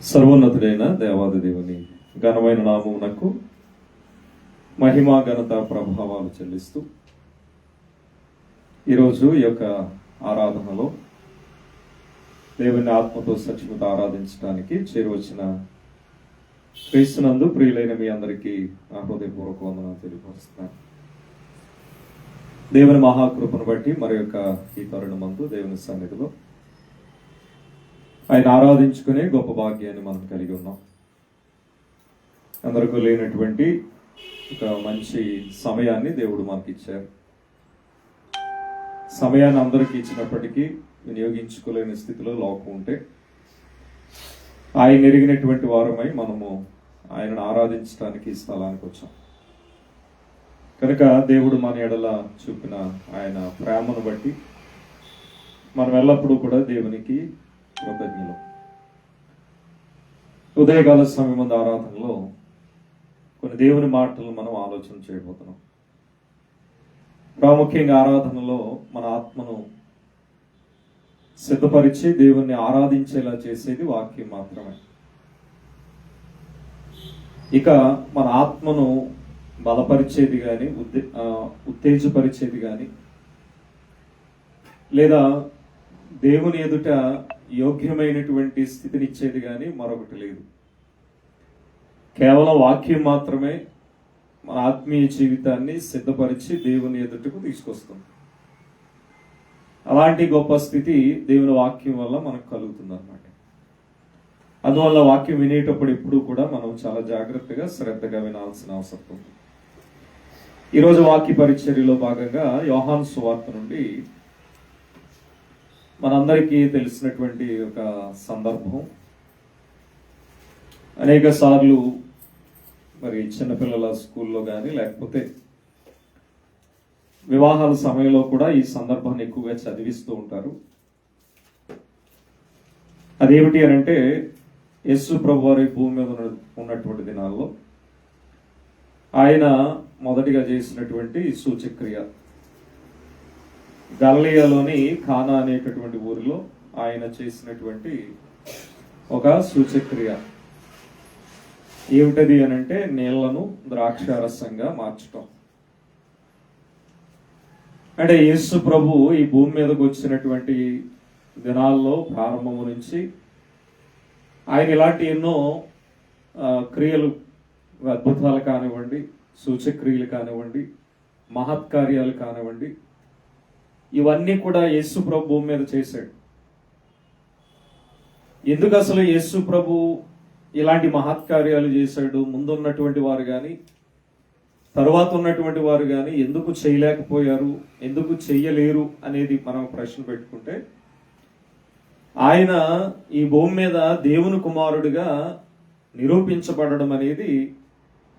సర్వోన్నతుడైన దేవాది దేవుని ఘనమైన నామమునకు మహిమా ఘనత ప్రభావాలు చెల్లిస్తూ ఈరోజు ఈ యొక్క ఆరాధనలో దేవుని ఆత్మతో సత్యముతో ఆరాధించడానికి చేరువచ్చిన క్రీస్తునందు ప్రియులైన మీ అందరికీ నా హృదయపూర్వక వందనాలు తెలియపరుస్తున్నాను. దేవుని మహాకృపను బట్టి మరి యొక్క ఈ తరుణమందు దేవుని సన్నిధిలో ఆయన ఆరాధించుకునే గొప్ప భాగ్యాన్ని మనం కలిగి ఉన్నాం. అందరికీ లేనటువంటి ఒక మంచి సమయాన్ని దేవుడు మనకి ఇచ్చారు. సమయాన్ని అందరికీ ఇచ్చినప్పటికీ వినియోగించుకోలేని స్థితిలో లోకం ఉంటే ఆయన ఎరిగినటువంటి వారమై మనము ఆయనను ఆరాధించడానికి ఈ స్థలానికి వచ్చాం. కనుక దేవుడు మన ఎడల చూపిన ఆయన ప్రేమను బట్టి మనం ఎల్లప్పుడూ కూడా దేవునికి కృతజ్ఞులు. ఉదయకాల సమయం ఆరాధనలో కొన్ని దేవుని మాటలు మనం ఆలోచన చేయబోతున్నాం. ప్రాముఖ్యంగా ఆరాధనలో మన ఆత్మను సిద్ధపరిచి దేవుణ్ణి ఆరాధించేలా చేసేది వాక్యం మాత్రమే. ఇక మన ఆత్మను బలపరిచేది కానీ ఉత్తేజపరిచేది కానీ లేదా దేవుని ఎదుట యోగ్యమైనటువంటి స్థితినిచ్చేది కానీ మరొకటి లేదు. కేవలం వాక్యం మాత్రమే మన ఆత్మీయ జీవితాన్ని సిద్ధపరిచి దేవుని ఎదుటకు తీసుకొస్తుంది. అలాంటి గొప్ప స్థితి దేవుని వాక్యం వల్ల మనకు కలుగుతుంది అన్నమాట. అందువల్ల వాక్యం వినేటప్పుడు ఎప్పుడు కూడా మనం చాలా జాగ్రత్తగా శ్రద్ధగా వినాల్సిన అవసరం ఉంది. ఈరోజు వాక్య పరిచర్యలో భాగంగా యోహాను సువార్త నుండి మనందరికీ తెలిసినటువంటి ఒక సందర్భం. అనేక సార్లు మరి చిన్నపిల్లల స్కూల్లో కానీ లేకపోతే వివాహాల సమయంలో కూడా ఈ సందర్భాన్ని ఎక్కువగా చదివిస్తూ ఉంటారు. అదేమిటి అని అంటే, యేసు ప్రభు వారి భూమి మీద ఉన్నటువంటి దినాల్లో ఆయన మొదటిగా చేసినటువంటి సూచక్రియ గలిలయలోని కానా అనేటటువంటి ఊరిలో ఆయన చేసినటువంటి ఒక సూచక్రియ ఏమిటది అని అంటే, నీళ్లను ద్రాక్షారసంగా మార్చటం. అంటే యేసు ప్రభు ఈ భూమి మీదకు వచ్చినటువంటి దినాల్లో ప్రారంభము నుంచి ఆయన ఇలాంటి ఎన్నో క్రియలు, అద్భుతాలు కానివ్వండి, సూచక్రియలు కానివ్వండి, మహత్కార్యాలు కానివ్వండి, ఇవన్నీ కూడా యేసు ప్రభు భూమి మీద చేశాడు. ఎందుకు అసలు యేసు ప్రభు ఇలాంటి మహత్కార్యాలు చేశాడు? ముందున్నటువంటి వారు కానీ తరువాత ఉన్నటువంటి వారు కానీ ఎందుకు చేయలేకపోయారు, ఎందుకు చెయ్యలేరు అనేది మనం ప్రశ్న పెట్టుకుంటే, ఆయన ఈ భూమి మీద దేవుని కుమారుడిగా నిరూపించబడడం అనేది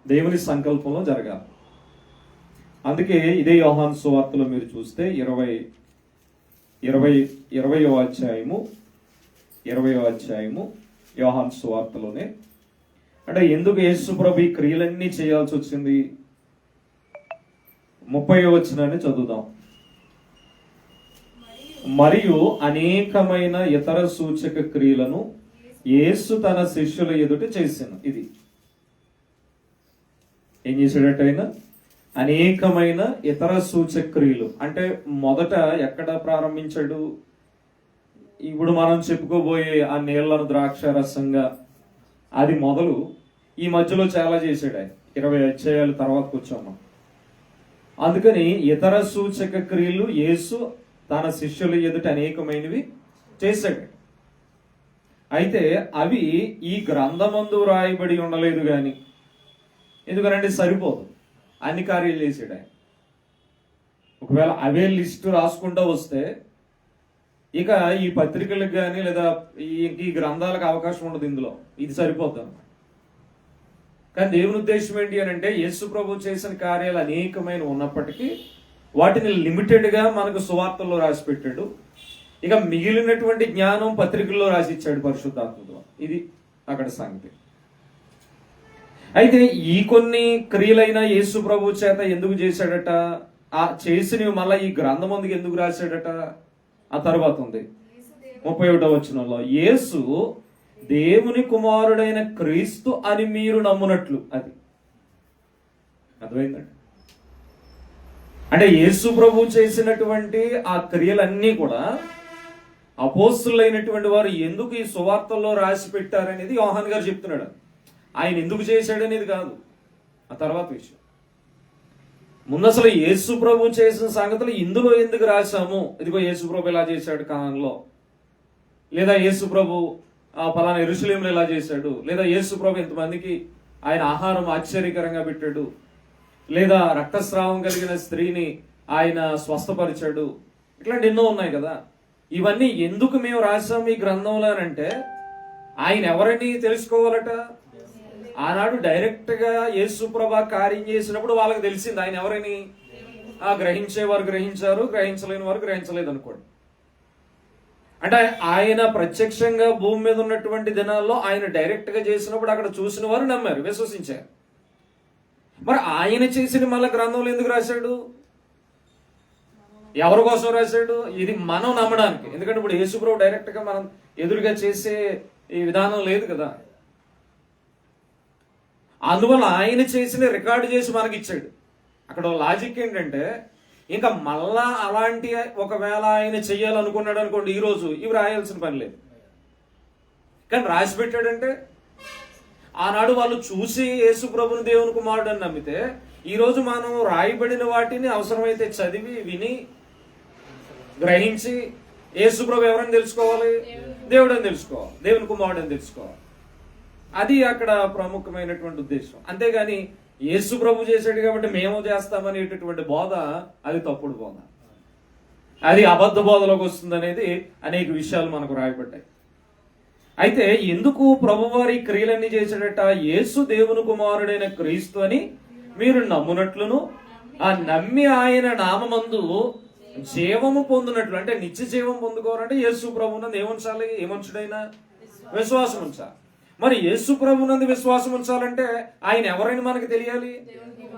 దేవుని సంకల్పంలో జరగాలి. అందుకే ఇదే యోహాను సువార్తలో మీరు చూస్తే 20వ అధ్యాయము యోహాను సువార్తలోనే, అంటే ఎందుకు యేసు ప్రభు ఈ క్రియలన్నీ చేయాల్సి వచ్చింది? 30వ వచనాన్ని చదువుదాం. మరియు అనేకమైన ఇతర సూచక క్రియలను యేసు తన శిష్యుల ఎదుట చేశాను. ఇది ఏం చేశాడట ఆయన? అనేకమైన ఇతర సూచక క్రియలు. అంటే మొదట ఎక్కడ ప్రారంభించాడు? ఇప్పుడు మనం చెప్పుకోబోయే ఆ నీళ్లను ద్రాక్షారసంగా, అది మొదలు. ఈ మధ్యలో చాలా చేశాడు ఆయన. 20 అధ్యాయాల తర్వాతకు వచ్చాము. అందుకని ఇతర సూచక క్రియలు యేసు తన శిష్యుల ఎదుట అనేకమైనవి చేశాడు. అయితే అవి ఈ గ్రంథమందు రాయబడి ఉండలేదు కానీ, ఎందుకనంటే సరిపోదు, అన్ని కార్యాలు చేశాడు ఆయన. ఒకవేళ అవే లిస్టు రాసుకుంటూ వస్తే ఇక ఈ పత్రికలకు కానీ లేదా ఈ గ్రంథాలకు అవకాశం ఉండదు ఇందులో. ఇది సరిపోద్ది అన్నమాట. కానీ దేవుని ఉద్దేశం ఏంటి అని అంటే, యేసు ప్రభు చేసిన కార్యాలు అనేకమైన ఉన్నప్పటికీ వాటిని లిమిటెడ్గా మనకు సువార్తల్లో రాసి పెట్టాడు. ఇక మిగిలినటువంటి జ్ఞానం పత్రికల్లో రాసిచ్చాడు పరిశుద్ధాత్మతో. ఇది అక్కడ సంగతి. అయితే ఈ కొన్ని క్రియలైన యేసు ప్రభు చేత ఎందుకు చేశాడట? ఆ చేసినవి మళ్ళీ ఈ గ్రంథం అందుకు ఎందుకు రాశాడట? ఆ తర్వాత ఉంది 31వ వచనంలో, యేసు దేవుని కుమారుడైన క్రీస్తు అని మీరు నమ్మునట్లు. అది అర్థమైందండి. అంటే యేసు ప్రభు చేసినటువంటి ఆ క్రియలన్నీ కూడా అపోస్తులైనటువంటి వారు ఎందుకు ఈ సువార్తల్లో రాసి పెట్టారనేది యోహాన్ గారు చెప్తున్నాడు. ఆయన ఎందుకు చేశాడనేది కాదు, ఆ తర్వాత విషయం. ముందు అసలు యేసు ప్రభు చేసిన సంగతులు ఇందులో ఎందుకు రాశాము? ఇదిగో యేసు ప్రభు ఇలా చేశాడు కానాన్లో, లేదా యేసు ప్రభు పలానా యెరూషలేములో ఇలా చేశాడు, లేదా యేసు ప్రభు ఇంతమందికి ఆయన ఆహారం ఆశ్చర్యకరంగా పెట్టాడు, లేదా రక్తస్రావం కలిగిన స్త్రీని ఆయన స్వస్థపరిచాడు. ఇట్లాంటి ఎన్నో ఉన్నాయి కదా. ఇవన్నీ ఎందుకు మేము రాసాం ఈ గ్రంథంలో అంటే ఆయన ఎవరిని తెలుసుకోవాలట. ఆనాడు డైరెక్ట్ గా యేసు ప్రభు కార్యం చేసినప్పుడు వాళ్ళకి తెలిసింది ఆయన ఎవరని. గ్రహించేవారు గ్రహించారు, గ్రహించలేని వారు గ్రహించలేదు అనుకోండి. అంటే ఆయన ప్రత్యక్షంగా భూమి మీద ఉన్నటువంటి దినాల్లో ఆయన డైరెక్ట్ గా చేసినప్పుడు అక్కడ చూసిన వారు నమ్మారు, విశ్వసించారు. మరి ఆయన చేసిన మళ్ళీ గ్రంథంలో ఎందుకు రాశాడు? ఎవరి కోసం రాశాడు? ఇది మనం నమ్మడానికి. ఎందుకంటే ఇప్పుడు యేసుప్రభు డైరెక్ట్ గా మనం ఎదురుగా చేసే ఈ విధానం లేదు కదా. అందువల్ల ఆయన చేసిన రికార్డు చేసి మనకి ఇచ్చాడు. అక్కడ లాజిక్ ఏంటంటే ఇంకా మళ్ళా అలాంటి ఒకవేళ ఆయన చెయ్యాలనుకున్నాడు అనుకోండి, ఈ రోజు ఇవి రాయాల్సిన పని లేదు. కానీ రాసి పెట్టాడంటే ఆనాడు వాళ్ళు చూసి యేసు ప్రభుని దేవుని కుమారుడు అని నమ్మితే, ఈ రోజు మనం రాయబడిన వాటిని అవసరమైతే చదివి విని గ్రహించి యేసు ప్రభు ఎవరని తెలుసుకోవాలి? దేవుడు అని తెలుసుకోవాలి, దేవుని కుమారుడు అని తెలుసుకోవాలి. అది అక్కడ ప్రముఖమైనటువంటి ఉద్దేశం. అంతేగాని యేసు ప్రభు చేశాడు కాబట్టి మేము చేస్తామనేటటువంటి బోధ అది తప్పుడు బోధ, అది అబద్ధ బోధలోకి వస్తుంది అనేది అనేక విషయాలు మనకు రాయబడ్డాయి. అయితే ఎందుకు ప్రభువారి క్రియలన్నీ చేశాడట? యేసు దేవుని కుమారుడైన క్రీస్తు అని మీరు నమ్మునట్లును, ఆ నమ్మి ఆయన నామమందు జీవము పొందినట్లు. అంటే నిత్య జీవం పొందుకోవాలంటే యేసు ప్రభునందు ఏముంచాలి? ఏముంచుడైనా విశ్వాసం ఉంచాలి. మరి యేసు ప్రభునందు విశ్వాసం ఉంచాలంటే ఆయన ఎవరైనా మనకు తెలియాలి.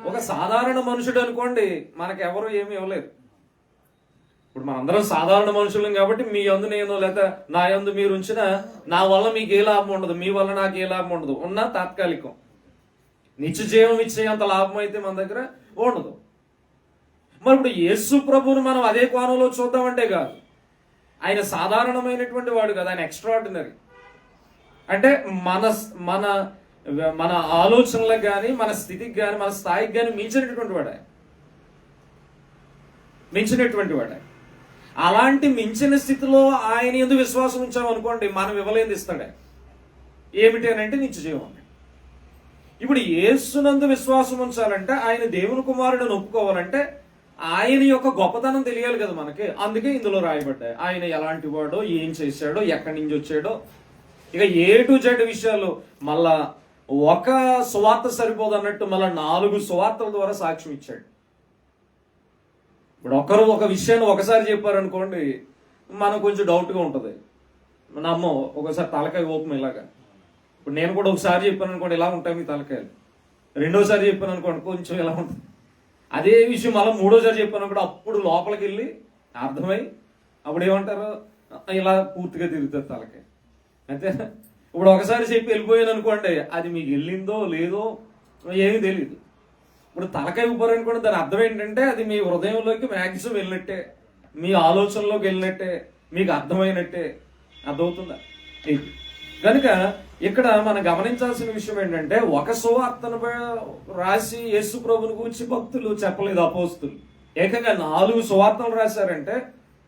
ఒక సాధారణ మనుషుడు అనుకోండి, మనకు ఎవరు ఏమి ఇవ్వలేదు. ఇప్పుడు మనందరం సాధారణ మనుషులం కాబట్టి మీ యందు నేను, లేదా నా యందు మీరు ఉంచిన నా వల్ల మీకు ఏ లాభం ఉండదు, మీ వల్ల నాకు ఏ లాభం ఉండదు. ఉన్నా తాత్కాలికం. నిత్య జీవం ఇచ్చేంత లాభం అయితే మన దగ్గర ఉండదు. మరి ఇప్పుడు యేసు ప్రభువును మనం అదే కోణంలో చూద్దామంటే కాదు. ఆయన సాధారణమైనటువంటి వాడు కదా, ఆయన ఎక్స్ట్రాడినరీ. అంటే మన మన మన ఆలోచనలకు కానీ, మన స్థితికి కానీ, మన స్థాయికి కానీ మించినటువంటి వాడే. అలాంటి మించిన స్థితిలో ఆయన ఎందుకు విశ్వాసం ఉంచామనుకోండి, మనం ఇవ్వలేని ఇస్తాడే. ఏమిటి అని అంటే నిత్య జీవం. ఇప్పుడు యేసునందు విశ్వాసం ఉంచాలంటే, ఆయన దేవుని కుమారుడిని ఒప్పుకోవాలంటే ఆయన యొక్క గొప్పతనం తెలియాలి కదా మనకి. అందుకే ఇందులో రాయబడ్డాయి ఆయన ఎలాంటి వాడో, ఏం చేశాడో, ఎక్కడి నుంచి వచ్చాడో. ఇక A to Z విషయాలు మళ్ళా ఒక సువార్త సరిపోదు అన్నట్టు మళ్ళా 4 సువార్తల ద్వారా సాక్ష్యం ఇచ్చాడు. ఇప్పుడు ఒకరు ఒక విషయాన్ని ఒకసారి చెప్పారనుకోండి, మనకు కొంచెం డౌట్గా ఉంటుంది. నమ్మో ఒకసారి తలకాయ ఓపెన్ ఇలాగా. ఇప్పుడు నేను కూడా ఒకసారి చెప్పాను అనుకోండి, ఇలా ఉంటాయి మీ తలకాయలు. రెండోసారి చెప్పాను అనుకోండి, కొంచెం ఇలా ఉంటుంది. అదే విషయం మళ్ళీ మూడోసారి చెప్పాను అనుకోండి, అప్పుడు లోపలికి వెళ్ళి అర్థమై అప్పుడు ఏమంటారు, ఇలా పూర్తిగా తిరుగుతుంది తలకాయ. అంతే. ఇప్పుడు ఒకసారి చెప్పి వెళ్ళిపోయాను అనుకోండి, అది మీకు వెళ్ళిందో లేదో ఏమీ తెలియదు. ఇప్పుడు తలకాయ ఊపారు అనుకోండి, దాని అర్థం ఏంటంటే అది మీ హృదయంలోకి మ్యాక్సిమం వెళ్ళినట్టే, మీ ఆలోచనలోకి వెళ్ళినట్టే, మీకు అర్థమైనట్టే. అర్థమవుతుందా? కనుక ఇక్కడ మనం గమనించాల్సిన విషయం ఏంటంటే, ఒక సువార్తను రాసి యేసు ప్రభుని గురించి భక్తులు చెప్పలేదు, అపోస్తులు. ఏకంగా 4 సువార్తలు రాశారంటే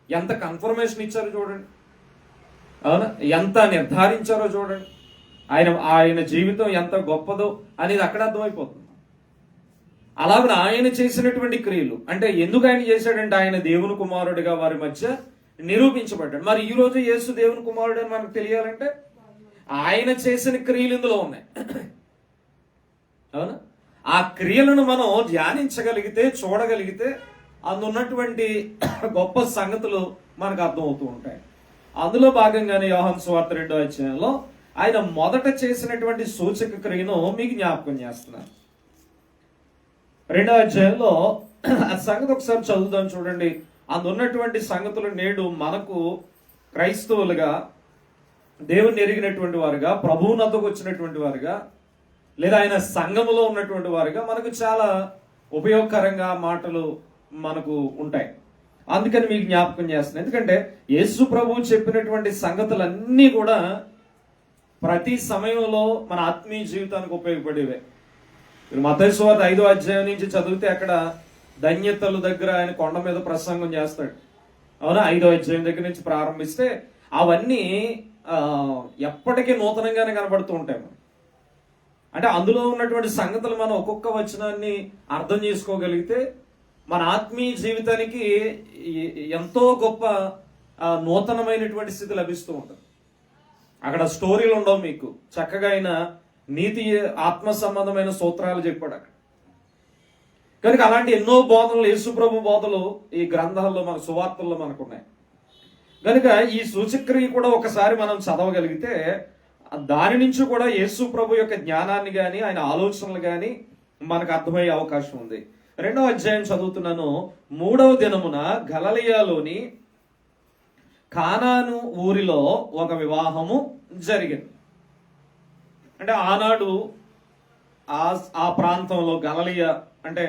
ఎంత కన్ఫర్మేషన్ ఇచ్చారో చూడండి. అవునా? ఎంత నిర్ధారించారో చూడండి. ఆయన జీవితం ఎంత గొప్పదో అనేది అక్కడ అర్థమైపోతుంది. అలాగే ఆయన చేసినటువంటి క్రియలు అంటే ఎందుకు ఆయన చేశాడంటే, ఆయన దేవుని కుమారుడిగా వారి మధ్య నిరూపించబడ్డాడు. మరి ఈ రోజు యేసు దేవుని కుమారుడు అని మనకు తెలియాలంటే ఆయన చేసిన క్రియలు ఇందులో ఉన్నాయి. అవునా? ఆ క్రియలను మనం ధ్యానించగలిగితే, చూడగలిగితే అందున్నటువంటి గొప్ప సంగతులు మనకు అర్థమవుతూ ఉంటాయి. అందులో భాగంగానే యోహాను సువార్త 2వ అధ్యాయంలో ఆయన మొదట చేసినటువంటి సూచక క్రియను మీకు జ్ఞాపకం చేస్తున్నాను. 2వ అధ్యాయంలో ఆ సంగతి ఒకసారి చదువుదాం చూడండి. అందున్నటువంటి సంగతులు నేడు మనకు క్రైస్తవులుగా దేవుని ఎరిగినటువంటి వారుగా, ప్రభువునద్దకు వచ్చినటువంటి వారుగా, లేదా ఆయన సంఘములో ఉన్నటువంటి వారుగా మనకు చాలా ఉపయోగకరంగా మాటలు మనకు ఉంటాయి. అందుకని మీకు జ్ఞాపకం చేస్తున్నాను. ఎందుకంటే యేసు ప్రభువు చెప్పినటువంటి సంగతులన్నీ కూడా ప్రతి సమయంలో మన ఆత్మీయ జీవితానికి ఉపయోగపడేవే. మీరు మత్తయి సువార్త 5వ అధ్యాయం నుంచి చదివితే అక్కడ ధన్యతల దగ్గర ఆయన కొండ మీద ప్రసంగం చేస్తాడు. అవునా? 5వ అధ్యాయం దగ్గర నుంచి ప్రారంభిస్తే అవన్నీ ఎప్పటికీ నూతనంగానే కనబడుతూ ఉంటాయి. అంటే అందులో ఉన్నటువంటి సంగతులు మనం ఒక్కొక్క వచనాన్ని అర్థం చేసుకోగలిగితే మన ఆత్మీయ జీవితానికి ఎంతో గొప్ప నూతనమైనటువంటి స్థితి లభిస్తూ ఉంటుంది. అక్కడ స్టోరీలు ఉండవు, మీకు చక్కగా ఆయన నీతి ఆత్మ సంబంధమైన సూత్రాలు చెప్పాడు అక్కడ. కనుక అలాంటి ఎన్నో బోధనలు, యేసుప్రభు బోధలు ఈ గ్రంథాల్లో, మన సువార్తల్లో మనకున్నాయి. కనుక ఈ సూచక్రియ కూడా ఒకసారి మనం చదవగలిగితే దాని నుంచి కూడా యేసు ప్రభు యొక్క జ్ఞానాన్ని కానీ ఆయన ఆలోచనలు కానీ మనకు అర్థమయ్యే అవకాశం ఉంది. 2వ అధ్యాయం చదువుతున్నాను. 3వ దినమున గలిలయలోని కానాను ఊరిలో ఒక వివాహము జరిగింది. అంటే ఆనాడు ఆ ప్రాంతంలో గలిలయ అంటే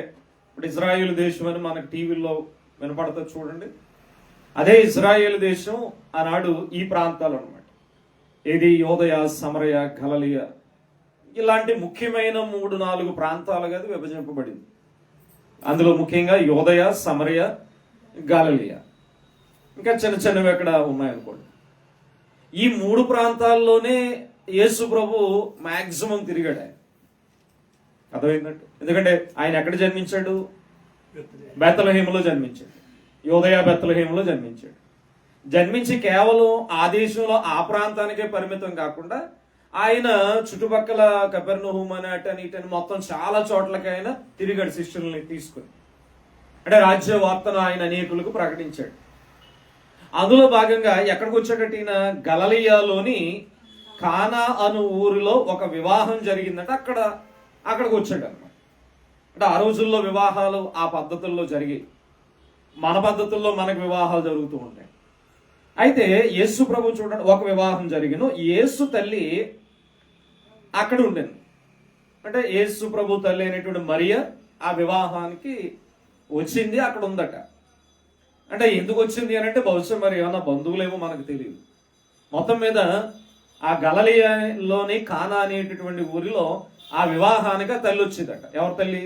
ఇప్పుడు ఇజ్రాయేల్ దేశం అని మనకు టీవీలో వినపడుతుంది చూడండి. అదే ఇజ్రాయేల్ దేశం ఆనాడు ఈ ప్రాంతాలు అనమాట. ఇది యోదయ, సమరయ, గలిలయ, ఇలాంటి ముఖ్యమైన 3-4 ప్రాంతాలుగా అది విభజింపబడింది. అందులో ముఖ్యంగా యోదయ, సమరయ, గలిలయ, ఇంకా చిన్న చిన్నవి ఎక్కడ ఉన్నాయనుకోండి. ఈ 3 ప్రాంతాల్లోనే యేసు ప్రభు మాక్సిమం తిరిగాడు. ఆయన అర్థమైందంటే, ఎందుకంటే ఆయన ఎక్కడ జన్మించాడు? బెత్లెహేములో జన్మించాడు. యోదయ బెత్లెహేములో జన్మించాడు. జన్మించి కేవలం ఆ దేశంలో ఆ ప్రాంతానికే పరిమితం కాకుండా ఆయన చుట్టుపక్కల కపెర్నహూమ్ అని అటని ఇటని మొత్తం చాలా చోట్లకి ఆయన తిరిగాడు శిష్యుల్ని తీసుకుని. అంటే రాజ్య వార్తను ఆయన అనేకులకు ప్రకటించాడు. అందులో భాగంగా ఎక్కడికి వచ్చాడట ఈయన? గలిలయలోని కానా అను ఊరిలో ఒక వివాహం జరిగిందంటే అక్కడికి వచ్చాడు అనమాట. అంటే ఆ రోజుల్లో వివాహాలు ఆ పద్ధతుల్లో జరిగాయి. మన పద్ధతుల్లో మనకు వివాహాలు జరుగుతూ ఉంటాయి. అయితే యేసు ప్రభు చూడండి, ఒక వివాహం జరిగిన యేసు తల్లి అక్కడ ఉండేది. అంటే యేసు ప్రభు తల్లి అయినటువంటి మరియ ఆ వివాహానికి వచ్చింది, అక్కడ ఉందట. అంటే ఎందుకు వచ్చింది అని అంటే బహుశా మరి ఏమన్నా బంధువులేమో మనకు తెలియదు. మొత్తం మీద ఆ గలిలయలోని కానా అనేటటువంటి ఊరిలో ఆ వివాహానికి ఆ తల్లి వచ్చిందట. ఎవరి తల్లి?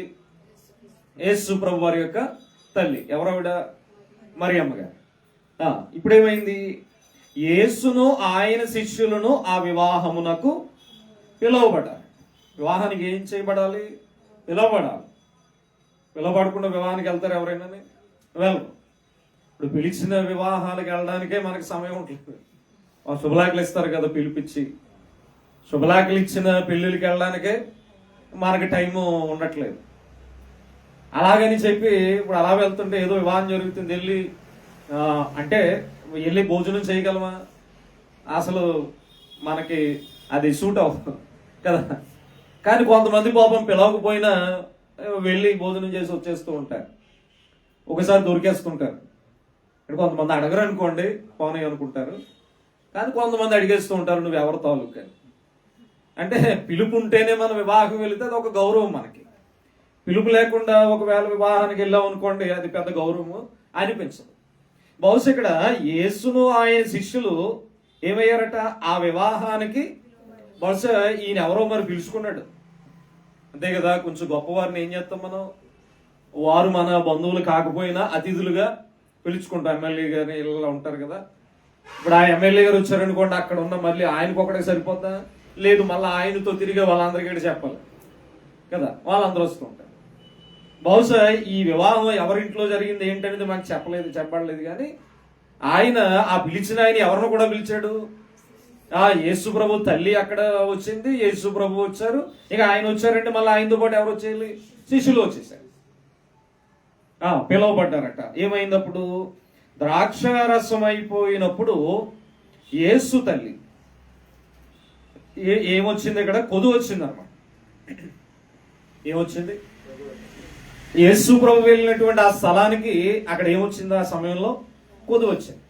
యేసు ప్రభు వారి యొక్క తల్లి. ఎవరావిడ? మరియమ్మ గారు. ఇప్పుడేమైంది? యేసును ఆయన శిష్యులను ఆ వివాహమునకు పిలువబడాలి. వివాహానికి ఏం చేయబడాలి? పిలువబడాలి. పిలువబడకుండా వివాహానికి వెళ్తారు ఎవరైనా? వెళ్ళరు. ఇప్పుడు పిలిచిన వివాహాలకు వెళ్ళడానికే మనకి సమయం ఉంటుంది. శుభలాకులు ఇస్తారు కదా పిలిపించి, శుభలాకులు ఇచ్చిన పెళ్ళిళ్ళకి వెళ్ళడానికే మనకి టైము ఉండట్లేదు. అలాగని చెప్పి ఇప్పుడు అలా వెళ్తుంటే ఏదో వివాహం జరుగుతుంది వెళ్ళి భోజనం చేయగలమా? అసలు మనకి అది సూట్ అవ్వదు కదా. కానీ కొంతమంది పాపం పిలవకపోయినా వెళ్ళి భోజనం చేసి వచ్చేస్తూ ఉంటారు. ఒకసారి దొరికేస్తుంటారు. కొంతమంది అడగరు అనుకోండి, పోనీ అనుకుంటారు. కానీ కొంతమంది అడిగేస్తూ ఉంటారు, నువ్వు ఎవరు తాలూకు అని. అంటే పిలుపు ఉంటేనే మనం వివాహం వెళితే అది ఒక గౌరవం మనకి. పిలుపు లేకుండా ఒకవేళ వివాహానికి వెళ్ళాం అనుకోండి, అది పెద్ద గౌరవము అనిపించదు. బహుశా ఇక్కడ యేసును ఆయన శిష్యులు ఏమయ్యారట? ఆ వివాహానికి బహుశా ఈయన ఎవరో మరి పిలుచుకున్నాడు, అంతే కదా. కొంచెం గొప్పవారిని ఏం చేస్తాం మనం? వారు మన బంధువులు కాకపోయినా అతిథులుగా పిలుచుకుంటాం. ఎమ్మెల్యే గారిని ఇలా ఉంటారు కదా. ఇప్పుడు ఆ ఎమ్మెల్యే గారు వచ్చారనుకోండి, అక్కడ ఉన్న మళ్ళీ ఆయనకు ఒకటే సరిపోతా? లేదు, మళ్ళీ ఆయనతో తిరిగి వాళ్ళందరికీ చెప్పాలి కదా. వాళ్ళందరూ వస్తూ ఉంటారు. బహుశా ఈ వివాహం ఎవరింట్లో జరిగింది ఏంటనేది మనకు చెప్పబడలేదు. కానీ ఆయన ఆ పిలిచిన ఆయన ఎవరిని కూడా పిలిచాడు? యేసు ప్రభు తల్లి అక్కడ వచ్చింది, యేసు ప్రభు వచ్చారు, ఇక ఆయన వచ్చారంటే మళ్ళీ ఆయనతో పాటు ఎవరు వచ్చేయాలి? శిష్యులు వచ్చేసారు, పిలువబడ్డారట. ఏమైంది అప్పుడు? ద్రాక్షారసం అయిపోయినప్పుడు యేసు తల్లి ఏమొచ్చింది? ఇక్కడ కొదు వచ్చింది అనమాట. ఏమొచ్చింది? యేసు ప్రభు వెళ్ళినటువంటి ఆ స్థలానికి అక్కడ ఏమొచ్చింది? ఆ సమయంలో కొదు వచ్చింది.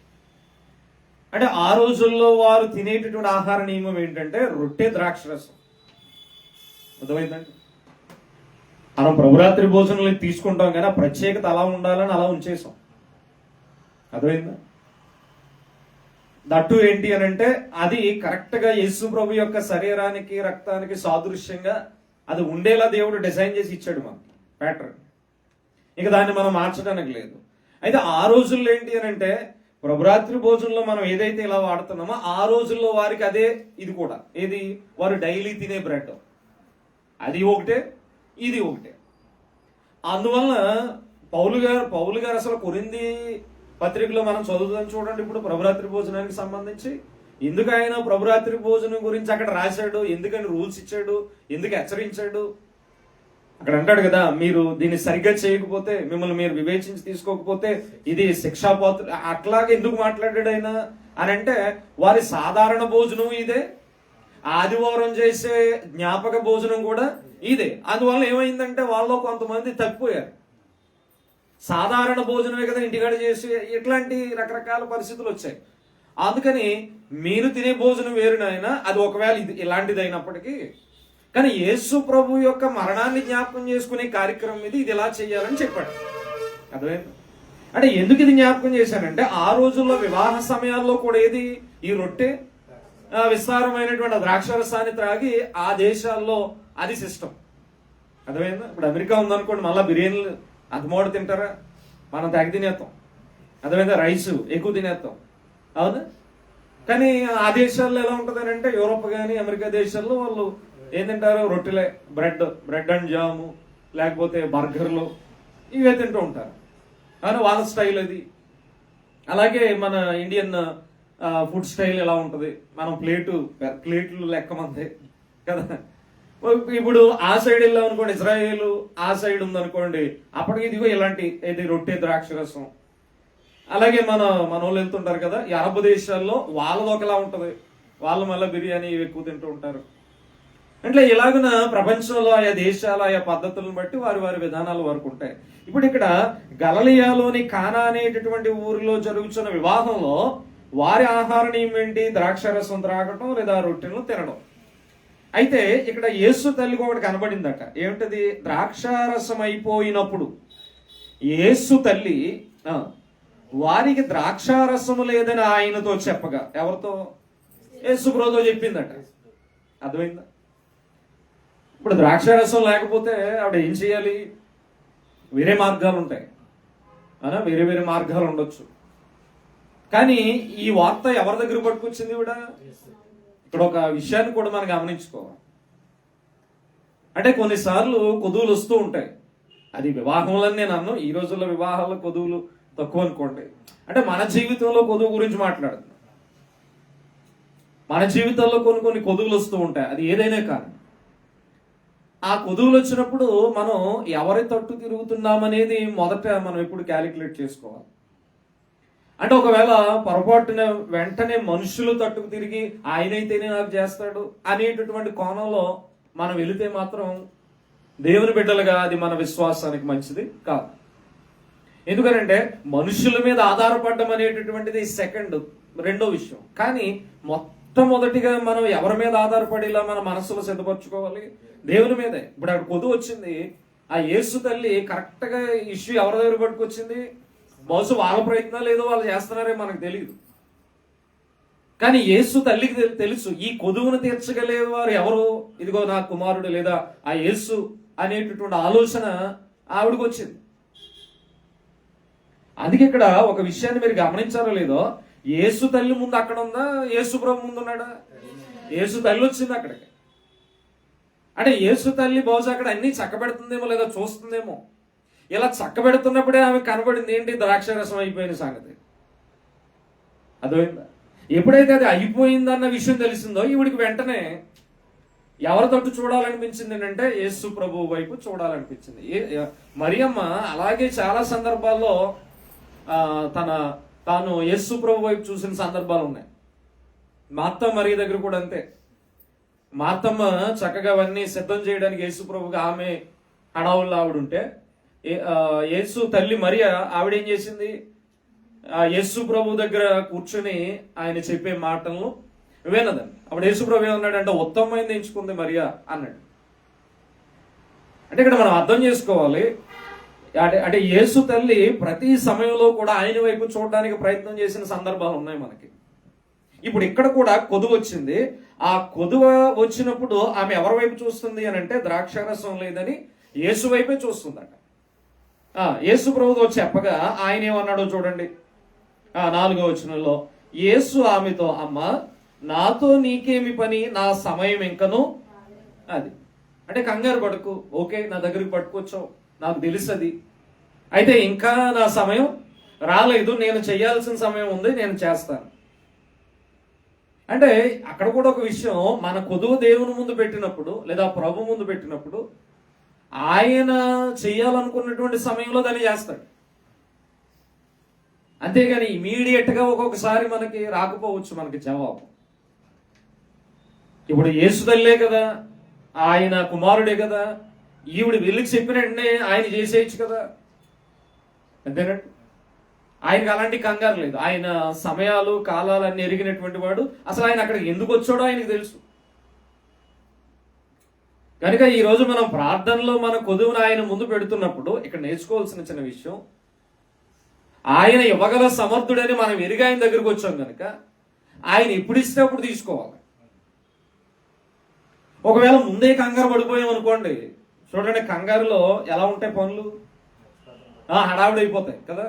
అంటే ఆ రోజుల్లో వారు తినేటటువంటి ఆహార నియమం ఏంటంటే రొట్టె ద్రాక్షరసం. అర్థమైందండి? మనం ప్రభురాత్రి భోజనాలు తీసుకుంటాం కానీ ఆ ప్రత్యేకత అలా ఉండాలని అలా ఉంచేసాం. అర్థమైందా? దట్టు ఏంటి అని అంటే అది కరెక్ట్ గా యేసు ప్రభు యొక్క శరీరానికి రక్తానికి సాదృశ్యంగా అది ఉండేలా దేవుడు డిజైన్ చేసి ఇచ్చాడు మనకి ప్యాటర్న్. ఇక దాన్ని మనం మార్చడానికి లేదు. అయితే ఆ రోజుల్లో ఏంటి అని అంటే ప్రభురాత్రి భోజనంలో మనం ఏదైతే ఇలా వాడుతున్నామో ఆ రోజుల్లో వారికి అదే ఇది కూడా ఏది వారు డైలీ తినే బ్రెడ్ అది ఒకటే ఇది ఒకటే. అందువలన పౌలు గారు అసలు కొరింథీ పత్రికలో మనం చదువుతాం చూడండి. ఇప్పుడు ప్రభురాత్రి భోజనానికి సంబంధించి ఎందుకు ఆయన ప్రభురాత్రి భోజనం గురించి అక్కడ రాశాడు, ఎందుకని రూల్స్ ఇచ్చాడు, ఎందుకు హెచ్చరించాడు అక్కడ అంటాడు కదా, మీరు దీన్ని సరిగ్గా చేయకపోతే, మిమ్మల్ని మీరు వివేచించి తీసుకోకపోతే ఇది శిక్షాపాత్ర. అట్లాగే ఎందుకు మాట్లాడాడు ఆయన అని అంటే వారి సాధారణ భోజనం ఇదే, ఆదివారం చేసే జ్ఞాపక భోజనం కూడా ఇదే. అందువల్ల ఏమైందంటే వాళ్ళలో కొంతమంది తప్పిపోయారు. సాధారణ భోజనమే కదా ఇంటికాడ చేసి, ఇట్లాంటి రకరకాల పరిస్థితులు వచ్చాయి. అందుకని మీరు తినే భోజనం వేరునైనా అది ఒకవేళ ఇది ఇలాంటిది అయినప్పటికీ కానీ యేసు ప్రభు యొక్క మరణాన్ని జ్ఞాపకం చేసుకునే కార్యక్రమం ఇది ఇలా చేయాలని చెప్పాడు. అర్థమైంది? అంటే ఎందుకు ఇది జ్ఞాపకం చేశానంటే ఆ రోజుల్లో వివాహ సమయాల్లో కూడా ఏది ఈ రొట్టె విస్తారమైనటువంటి ద్రాక్షరసాన్ని త్రాగి ఆ దేశాల్లో అది సిస్టమ్. అర్థమైందా? ఇప్పుడు అమెరికా ఉందనుకోండి, మళ్ళీ బిర్యానీలు అంతమోడ తింటారా? మనం తెగ తినేస్తాం. అర్థమైందా? రైస్ ఎక్కువ తినేస్తాం. అవునా? కానీ ఆ దేశాల్లో ఎలా ఉంటుంది అంటే యూరోప్ కానీ అమెరికా దేశాల్లో వాళ్ళు ఏం తింటారు? రొట్టెలే, బ్రెడ్ అండ్ జాము, లేకపోతే బర్గర్లు, ఇవే తింటూ ఉంటారు. కానీ వాళ్ళ స్టైల్ అది. అలాగే మన ఇండియన్ ఫుడ్ స్టైల్ ఎలా ఉంటుంది, మనం ప్లేట్లు లెక్క మంది కదా. ఇప్పుడు ఆ సైడ్ వెళ్ళాం అనుకోండి, ఇజ్రాయేల్ ఆ సైడ్ ఉందనుకోండి, అప్పటికి ఇదిగో ఇలాంటి ఇది రొట్టె ద్రాక్షరసం. అలాగే మన వాళ్ళు వెళ్తుంటారు కదా ఈ అరబ్ దేశాల్లో, వాళ్ళది ఒకలా ఉంటది, వాళ్ళు మళ్ళీ బిర్యానీ ఎక్కువ తింటూ ఉంటారు. అంటే ఇలాగున ప్రపంచంలో ఆయా దేశాలు ఆయా పద్ధతులను బట్టి వారి విధానాలు వరకు ఉంటాయి. ఇప్పుడు ఇక్కడ గలిలయలోని కానా అనేటటువంటి ఊరిలో జరుగుతున్న వివాహంలో వారి ఆహార నియమం ఏంటి? ద్రాక్షరసం త్రాగటం లేదా రొట్టెలను తినడం. అయితే ఇక్కడ యేసు తల్లికి ఒకటి కనబడిందట. ఏమిటది? ద్రాక్షారసం అయిపోయినప్పుడు యేసు తల్లి వారికి ద్రాక్షారసము లేదని ఆయనతో చెప్పగా, ఎవరితో? యేసు ప్రభుతో చెప్పిందట. అర్థమైందా? ఇప్పుడు ద్రాక్షారసం లేకపోతే ఆవిడ ఏం చేయాలి? వేరే మార్గాలు ఉంటాయి, వేరే మార్గాలు ఉండొచ్చు. కానీ ఈ వార్త ఎవరి దగ్గర పట్టుకొచ్చింది? ఇక్కడ ఒక విషయాన్ని కూడా మనం గమనించుకోవాలి. అంటే కొన్నిసార్లు కొదువులు వస్తూ ఉంటాయి. అది వివాహంలో నేను అన్ను, ఈ రోజుల్లో వివాహాల్లో కొదువులు తక్కువ అనుకోండి. అంటే మన జీవితంలో కొదువు గురించి మాట్లాడుతున్నాం. మన జీవితంలో కొన్ని కొదువులు వస్తూ ఉంటాయి, అది ఏదైనా కానీ. ఆ కొదువులు వచ్చినప్పుడు మనం ఎవరి తట్టు తిరుగుతున్నామనేది మొదట మనం ఎప్పుడు క్యాలిక్యులేట్ చేసుకోవాలి. అంటే ఒకవేళ పొరపాటున వెంటనే మనుషులు తట్టుకు తిరిగి ఆయనైతేనే నాకు చేస్తాడు అనేటటువంటి కోణంలో మనం వెళితే మాత్రం దేవుని బిడ్డలుగా అది మన విశ్వాసానికి మంచిది కాదు. ఎందుకనంటే మనుషుల మీద ఆధారపడడం అనేటటువంటిది రెండో విషయం. కానీ మొట్టమొదటిగా మనం ఎవరి మీద ఆధారపడేలా మన మనసులో సిద్ధపరచుకోవాలి? దేవుని మీదే. ఇప్పుడు అక్కడ కొదువు వచ్చింది, ఆ యేసు తల్లి కరెక్ట్ గా ఇష్యూ ఎవరి దగ్గర పట్టుకొచ్చింది? బహుశా వాళ్ళ ప్రయత్నాలు ఏదో వాళ్ళు చేస్తున్నారే మనకు తెలియదు. కానీ యేసు తల్లికి తెలుసు ఈ కొదువును తీర్చగలే వారు ఎవరు, ఇదిగో నా కుమారుడు లేదా ఆ యేసు అనేటటువంటి ఆలోచన ఆవిడకి వచ్చింది. అందుకే ఇక్కడ ఒక విషయాన్ని మీరు గమనించారో లేదో, యేసు తల్లి ముందు అక్కడ ఉందా, యేసు ప్రభు ముందు ఉన్నాడా? యేసు తల్లి వచ్చింది అక్కడికి. అంటే యేసు తల్లి బహుశా అక్కడ అన్ని చక్కబెడుతుందేమో లేదా చూస్తుందేమో. ఇలా చక్కబెడుతున్నప్పుడే ఆమె కనబడింది ఏంటి? ద్రాక్షరసం అయిపోయిన సంగతి. అర్థమైందా? ఎప్పుడైతే అది అయిపోయిందన్న విషయం తెలిసిందో ఈవిడికి వెంటనే ఎవరి తట్టు చూడాలనిపించింది అంటే యేసు ప్రభు వైపు చూడాలనిపించింది. మరియమ్మ అలాగే చాలా సందర్భాల్లో తాను యేసు ప్రభు వైపు చూసిన సందర్భాలు ఉన్నాయి. మార్త మరియ దగ్గర కూడా అంతే. మార్తమ్మ చక్కగా అవన్నీ సిద్ధం చేయడానికి యేసు ప్రభుకి ఆమె హడావుల్లో ఆవిడ ఉంటే, యేసు తల్లి మరియ ఆవిడేం చేసింది? యేసు ప్రభు దగ్గర కూర్చొని ఆయన చెప్పే మాటలను వినదండి. అప్పుడు యేసు ప్రభు ఏమన్నాడంటే ఉత్తమమైనది ఎంచుకుంది మరియా అన్నాడు. అంటే ఇక్కడ మనం అర్థం చేసుకోవాలి, అంటే యేసు తల్లి ప్రతి సమయంలో కూడా ఆయన వైపు చూడడానికి ప్రయత్నం చేసిన సందర్భాలు ఉన్నాయి మనకి. ఇప్పుడు ఇక్కడ కూడా కొదువ వచ్చింది. ఆ కొదువ వచ్చినప్పుడు ఆమె ఎవరి వైపు చూస్తుంది అని అంటే ద్రాక్షారసం లేదని యేసు వైపే చూస్తుందట. యేసు ప్రభుతో చెప్పగా ఆయన ఏమన్నాడో చూడండి, 4వ వచనంలో, యేసు ఆమెతో, అమ్మ నాతో నీకేమి పని, నా సమయం ఇంకను. అది అంటే కంగారు పడకు, ఓకే నా దగ్గరికి పట్టుకొచ్చావు, నాకు తెలుసు అది, అయితే ఇంకా నా సమయం రాలేదు, నేను చేయాల్సిన సమయం ఉంది, నేను చేస్తాను. అంటే అక్కడ కూడా ఒక విషయం, మన కొదువు దేవుని ముందు పెట్టినప్పుడు లేదా ప్రభు ముందు పెట్టినప్పుడు ఆయన చేయాలనుకున్నటువంటి సమయంలో దాన్ని చేస్తాడు. అంతేగాని ఇమీడియట్గా ఒక్కొక్కసారి మనకి రాకపోవచ్చు మనకి జవాబు. ఇప్పుడు యేసు తల్లే కదా, ఆయన కుమారుడే కదా, ఈవిడ వీళ్ళకి చెప్పిన వెంటనే ఆయన చేసేయచ్చు కదా, అంతేనండి. ఆయనకు అలాంటి కంగారు లేదు. ఆయన సమయాలు కాలాలు అన్ని ఎరిగినటువంటి వాడు. అసలు ఆయన అక్కడికి ఎందుకు వచ్చాడో ఆయనకు తెలుసు. కనుక ఈరోజు మనం ప్రార్థనలో మన కొదువును ఆయన ముందు పెడుతున్నప్పుడు ఇక్కడ నేర్చుకోవాల్సిన చిన్న విషయం, ఆయన ఇవ్వగల సమర్థుడని మనం ఎరిగి ఆయన దగ్గరకు వచ్చాం కనుక ఆయన ఎప్పుడు ఇస్తే అప్పుడు తీసుకోవాలి. ఒకవేళ ముందే కంగారు పడిపోయాం అనుకోండి, చూడండి కంగారులో ఎలా ఉంటాయి పనులు, హడావిడి అయిపోతాయి కదా.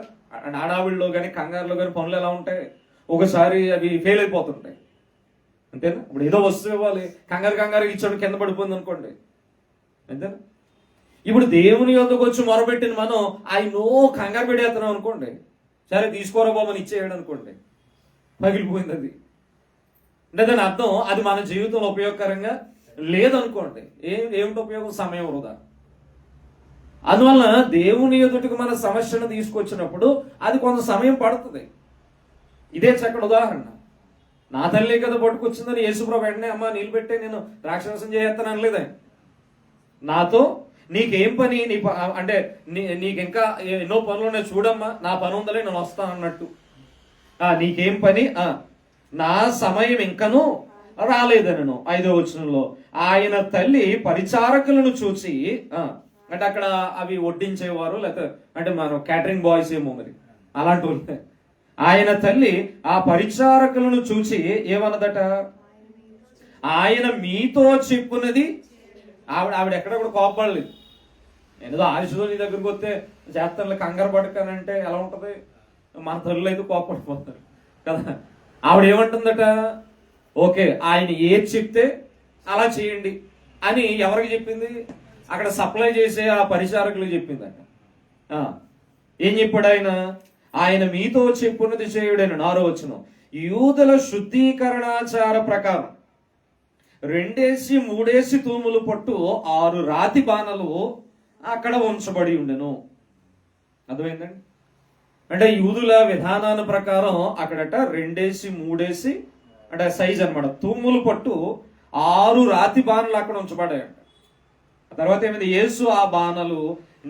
హడావిడిలో కానీ కంగారులో కానీ పనులు ఎలా ఉంటాయి, ఒకసారి అవి ఫెయిల్ అయిపోతుంటాయి, అంతేనా. ఇప్పుడు ఏదో వస్తువు ఇవ్వాలి, కంగారు ఇచ్చాడు, కింద పడిపోయింది అనుకోండి, అంతేనా. ఇప్పుడు దేవుని యొద్దకు వచ్చి మొరబెట్టిన మనం ఆయనో కంగారు పెడేస్తున్నాం అనుకోండి, సరే తీసుకోరా బాబు అని ఇచ్చేయడం అనుకోండి, పగిలిపోయింది అది. అంటే దాని అర్థం అది మన జీవితంలో ఉపయోగకరంగా లేదనుకోండి. ఏమిటి ఉపయోగం, సమయం వృధా. అందువలన దేవుని ఎదుటికి మన సమస్యను తీసుకొచ్చినప్పుడు అది కొంత సమయం పడుతుంది. ఇదే చక్కటి ఉదాహరణ. నా తల్లి కదా పట్టుకొచ్చిందని యేసుప్రభు వెంటనే అమ్మ నీళ్ళు పెట్టే నేను ద్రాక్షరసం చేస్తాను అనలేదు ఆయన. నాతో నీకేం పని, అంటే నీకు ఇంకా ఎన్నో పనులు ఉన్నాయి చూడమ్మా, నా పని ఉందలే నేను వస్తాను అన్నట్టు. నీకేం పని, నా సమయం ఇంకను రాలేదనను. 5వ వచనంలో, ఆయన తల్లి పరిచారకులను చూసి, అంటే అక్కడ అవి వడ్డించేవారు లేకపోతే అంటే మనం క్యాటరింగ్ బాయ్స్ ఏమో మరి అలాంటి వాళ్ళు, ఆయన తల్లి ఆ పరిచారకులను చూసి ఏమన్నదట, ఆయన మీతో చెప్పున్నది. ఆవిడ ఎక్కడ కూడా కోపడలేదు. ఏదో ఆయుషుతో నీ దగ్గరకు వస్తే చేస్తాను కంగారు పడకానంటే ఎలా ఉంటది, మన తల్లులు అయితే కోపడిపోతారు కదా. ఆవిడ ఏమంటుందట, ఓకే ఆయన ఏది చెప్తే అలా చేయండి అని ఎవరికి చెప్పింది, అక్కడ సప్లై చేసే ఆ పరిచారకులకు చెప్పిందట. ఏం చెప్పాడు ఆయన మీతో చెప్పున్నది చేయుడని. 6వ వచనం, యూదుల శుద్ధీకరణాచార ప్రకారం 2-3 తూములు పట్టు 6 రాతి బాణలు అక్కడ ఉంచబడి ఉండెను. అర్థమైందండి. అంటే యూదుల విధానాన్ని ప్రకారం అక్కడట 2-3 అంటే సైజ్ అనమాట, తూములు పట్టు 6 రాతి బాణలు అక్కడ ఉంచబడాయంట. తర్వాత ఏమైంది, యేసు ఆ బాణలు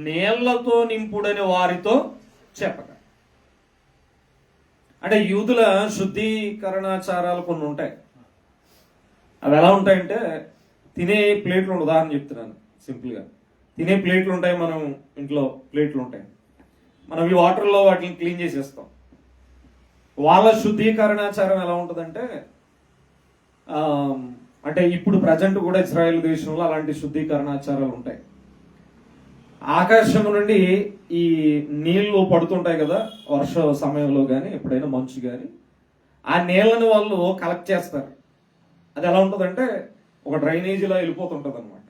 నీళ్లతో నింపుడని వారితో చెప్పగా. అంటే యూదుల శుద్ధీకరణాచారాలు కొన్ని ఉంటాయి. అవి ఎలా ఉంటాయంటే, తినే ప్లేట్లు ఉదాహరణ చెప్తున్నాను సింపుల్గా. తినే ప్లేట్లు ఉంటాయి, మనం ఇంట్లో ప్లేట్లు ఉంటాయి, మనం ఈ వాటర్లో వాటిని క్లీన్ చేసేస్తాం. వాళ్ళ శుద్ధీకరణాచారం ఎలా ఉంటుందంటే, అంటే ఇప్పుడు ప్రజెంట్ కూడా ఇజ్రాయెల్ దేశంలో అలాంటి శుద్ధీకరణాచారాలు ఉంటాయి. ఆకాశం నుండి ఈ నీళ్లు పడుతుంటాయి కదా వర్ష సమయంలో కానీ ఎప్పుడైనా మంచు కానీ, ఆ నీళ్ళని వాళ్ళు కలెక్ట్ చేస్తారు. అది ఎలా ఉంటుందంటే ఒక డ్రైనేజీలో వెళ్ళిపోతుంటుంది అనమాట.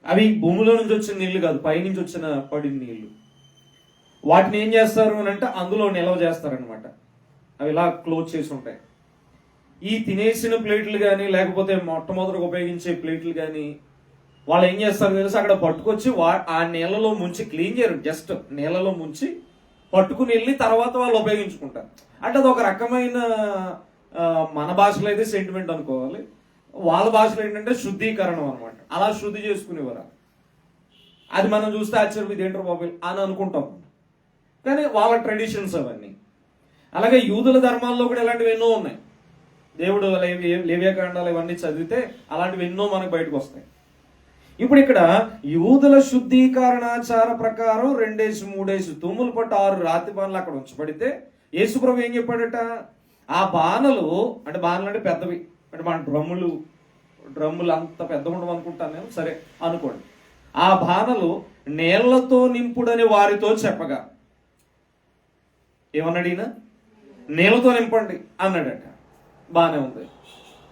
అవి భూమిలో నుంచి వచ్చిన నీళ్లు కాదు, పైనుంచి వచ్చిన పడిన నీళ్లు. వాటిని ఏం చేస్తారు అని అంటే అందులో నిల్వ చేస్తారనమాట. అవి ఇలా క్లోజ్ చేసి ఉంటాయి. ఈ తినేసిన ప్లేట్లు కానీ లేకపోతే మొట్టమొదటిగా ఉపయోగించే ప్లేట్లు కానీ వాళ్ళు ఏం చేస్తారు తెలుసు, అక్కడ పట్టుకొచ్చి ఆ నీళ్ళలో ముంచి క్లీన్ చేయరు, జస్ట్ నీళ్ళలో ముంచి పట్టుకుని వెళ్ళి తర్వాత వాళ్ళు ఉపయోగించుకుంటారు. అంటే అది ఒక రకమైన మన భాషలో అయితే సెంటిమెంట్ అనుకోవాలి, వాళ్ళ భాషలో ఏంటంటే శుద్ధీకరణం అనమాట. అలా శుద్ధి చేసుకునేవారు. అది మనం చూస్తే ఆశ్చర్యం, ఇదేంటో బాబు అని అనుకుంటాం, కానీ వాళ్ళ ట్రెడిషన్స్ అవన్నీ. అలాగే యూదుల ధర్మాల్లో కూడా ఇలాంటివి ఎన్నో ఉన్నాయి. దేవుడు లేవ్యకాండాలు ఇవన్నీ చదివితే అలాంటివి ఎన్నో మనకు బయటకు వస్తాయి. ఇప్పుడు ఇక్కడ యూదుల శుద్ధీకరణాచార ప్రకారం 2-3 తుమ్ములు పట్టు 6 రాతి బాణలు అక్కడ ఉంచబడితే యేసుప్రభు ఏం చెప్పాడట, ఆ బాణలు అంటే పెద్దవి, అంటే మన డ్రమ్ములు అంత పెద్దగా ఉండవు అనుకుంటాను నేను, సరే అనుకోండి. ఆ బాణలు నీళ్లతో నింపుడని వారితో చెప్పగా ఏమన్నాడు, నీళ్లతో నింపండి అన్నాడట. బానే ఉంది.